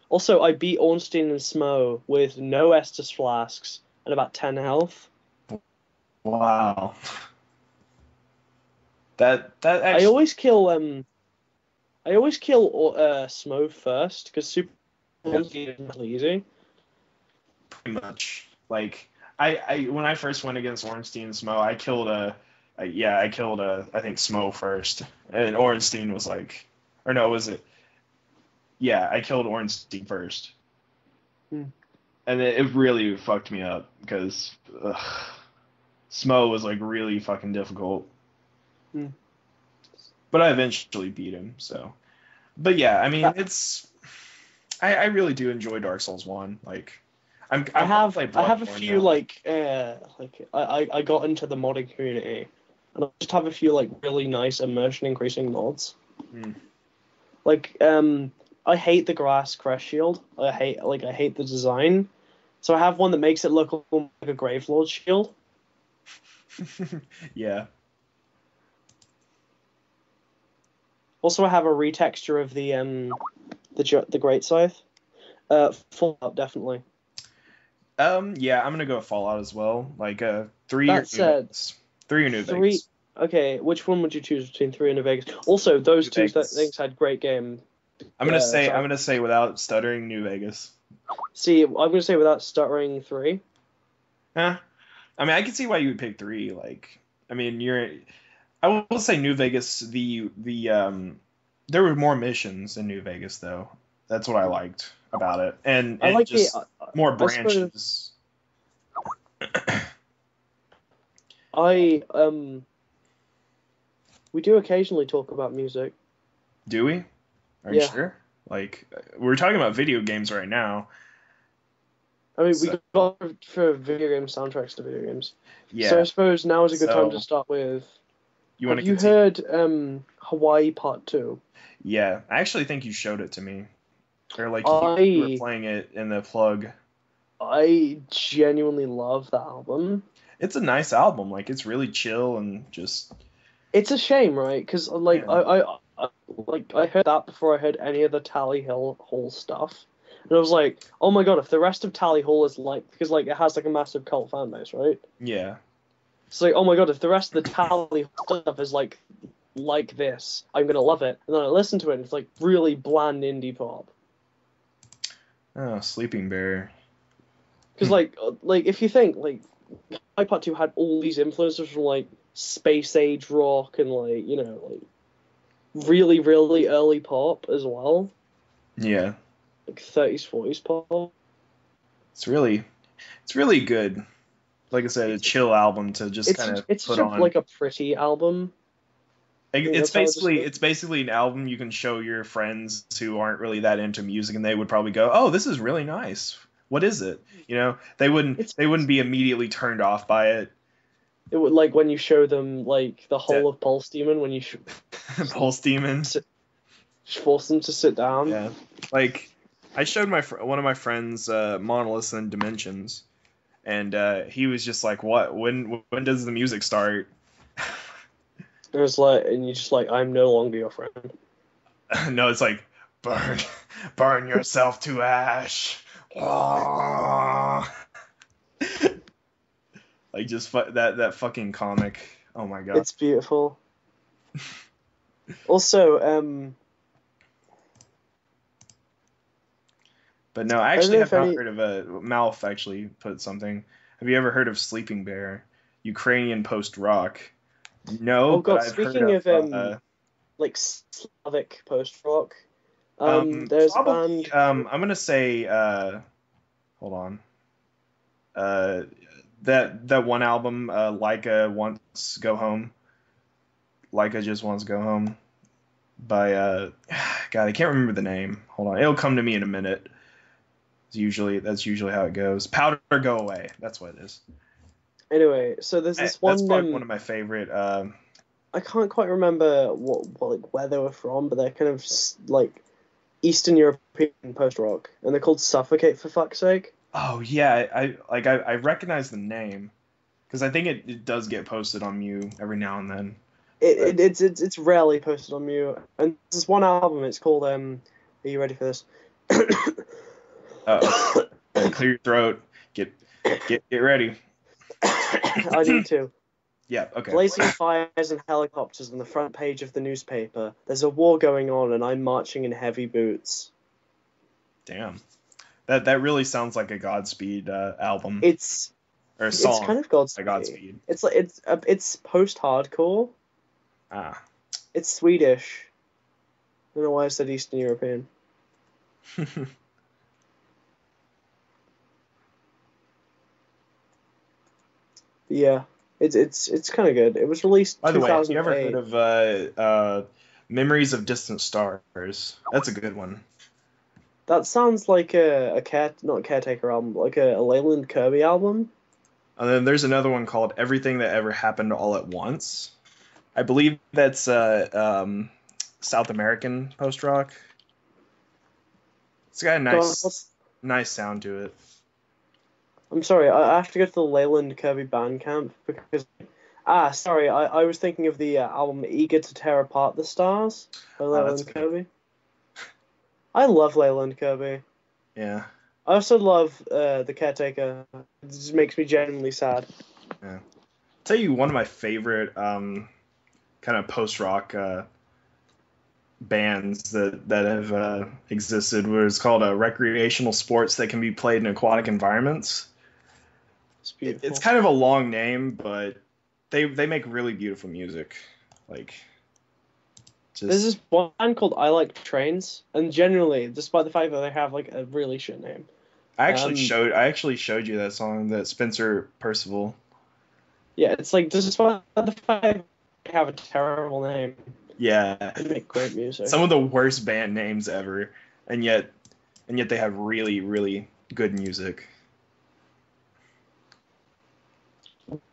Also, I beat Ornstein and Smo with no Estus flasks and about 10 health. Wow. That actually... I always kill Smo first because Super Ornstein is really easy. Pretty much. I when I first went against Ornstein and Smo, I killed I think Smo first, and Ornstein was I killed Ornstein first, and it really fucked me up because Smo was really fucking difficult, but I eventually beat him. So, but yeah, I mean I really do enjoy Dark Souls 1. I have a few I got into the modding community. And I just have a few really nice immersion increasing mods. I hate the grass crest shield. I hate the design. So I have one that makes it look like a Gravelord shield. Yeah. Also, I have a retexture of the Great Scythe. Fallout definitely. Yeah, I'm gonna go with Fallout as well. 3 or New Vegas. Okay, which one would you choose between 3 and New Vegas? Also, those two things had great game. I'm gonna say without stuttering, New Vegas. See, I'm gonna say without stuttering 3. I mean, I can see why you would pick 3. I will say New Vegas. There were more missions in New Vegas though. That's what I liked about it, and I like more branches. We do occasionally talk about music. Do we? Are you sure? We're talking about video games right now. I mean, we got for video game soundtracks to video games. Yeah. So I suppose now is a good time to start with. Have you heard Hawaii Part 2? Yeah, I actually think you showed it to me. Or you were playing it in the plug. I genuinely love that album. It's a nice album. It's really chill and just... It's a shame, right? Because I heard that before I heard any of the Tally Hall stuff, and I was like, oh my god, if the rest of Tally Hall is because it has a massive cult fan base, right? Yeah. It's oh my god, if the rest of the Tally Hall stuff is like this, I'm gonna love it. And then I listen to it, and it's really bland indie pop. Oh, Sleeping Bear. Because if you think Hawaii Part 2 had all these influences from space age rock and like, you know, like really, really early pop as well. Yeah. Like 30s, 40s pop. It's really good. Like I said, a chill album to just kind of put on. Like a pretty album. It's basically an album you can show your friends who aren't really that into music, and they would probably go, "Oh, this is really nice. What is it?" You know, they wouldn't be immediately turned off by it. It would, like, when you show them like the whole of Pulse Demon, when you Pulse Demon, force them to sit down. Yeah, like I showed one of my friends Monoliths and Dimensions, and he was just like, "What? When does the music start?" It was like, and you're just like, I'm no longer your friend. No, it's like, burn yourself to ash. Like just that fucking comic. Oh my god, it's beautiful. Also, but no, I actually have not heard of Malf actually put something. Have you ever heard of Sleeping Bear? Ukrainian post-rock. No, oh god, but I've speaking heard of like Slavic post-rock, there's probably, a band... I'm gonna say, hold on. That one album, Leica Wants Go Home. Leica Just Wants to Go Home. By, God, I can't remember the name. Hold on, it'll come to me in a minute. That's usually how it goes. Powder Go Away. That's what it is. Anyway, so there's this one. That's probably one of my favorite. I can't quite remember where they were from, but they're kind of like Eastern European post rock, and they're called Suffocate, for fuck's sake. Oh yeah, I recognize the name because I think it does get posted on Mew every now and then. It's rarely posted on Mew, and there's one album. It's called Are you ready for this? Clear your throat. Get ready. I do too. Yeah, okay. Blazing fires and helicopters on the front page of the newspaper. There's a war going on, and I'm marching in heavy boots. Damn, that really sounds like a Godspeed album. Or a song. It's kind of Godspeed. It's like it's post-hardcore. Ah. It's Swedish. I don't know why I said Eastern European. Yeah, it's kind of good. It was released. By the way, have you ever heard of Memories of Distant Stars? That's a good one. That sounds like not a Caretaker album, but like a Leyland Kirby album. And then there's another one called Everything That Ever Happened All at Once. I believe that's South American post rock. It's got a nice sound to it. I'm sorry, I have to go to the Leyland Kirby Bandcamp because... sorry, I was thinking of the album Eager to Tear Apart the Stars by Leyland Kirby. I love Leyland Kirby. Yeah. I also love The Caretaker. It just makes me genuinely sad. Yeah. I'll tell you one of my favorite kind of post-rock bands that have existed was called recreational sports that can be played in aquatic environments. It's kind of a long name, but they make really beautiful music. Like, there's this one band called I Like Trains, and generally, despite the fact that they have like a really shit name. I actually showed you that song, that Spencer Percival. Yeah, it's like despite the fact they have a terrible name. Yeah, they make great music. Some of the worst band names ever, and yet they have really, really good music.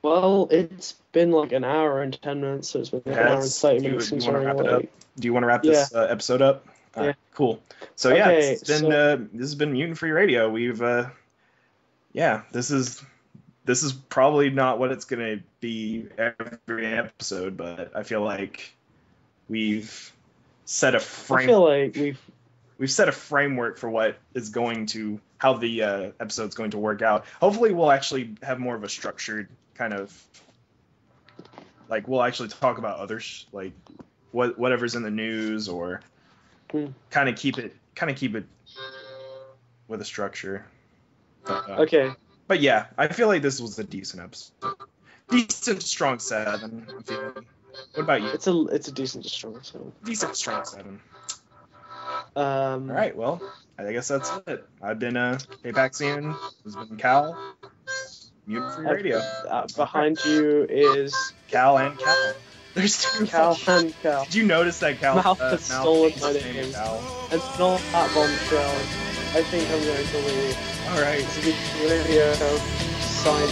Well, it's been like an hour and 10 minutes, so it's been an hour and 30 minutes since we're wrap it up. Do you want to wrap this episode up? Yeah. Cool. So this has been Mutant Free Radio. We've this is probably not what it's gonna be every episode, but I feel like we've set a frame. I feel like we've set a framework for how the episode's going to work out. Hopefully we'll actually have more of a structured kind of, like, we'll actually talk about others, like whatever's in the news, or kind of keep it with a structure. Okay. But yeah, I feel like this was a decent episode. Decent strong 7. I'm feeling. What about you? It's a decent strong 7. Decent strong 7. All right, well, I guess that's it. I've been Papaxian. This has been Cal. Mutant Free Radio. Behind you is Cal and Cal. There's 2 Cal and Cal. Did you notice that Cal? Mouth has stolen my name. And not that bombshell. I think I'm going to leave. All right. This is Mutant Free Radio. Sign.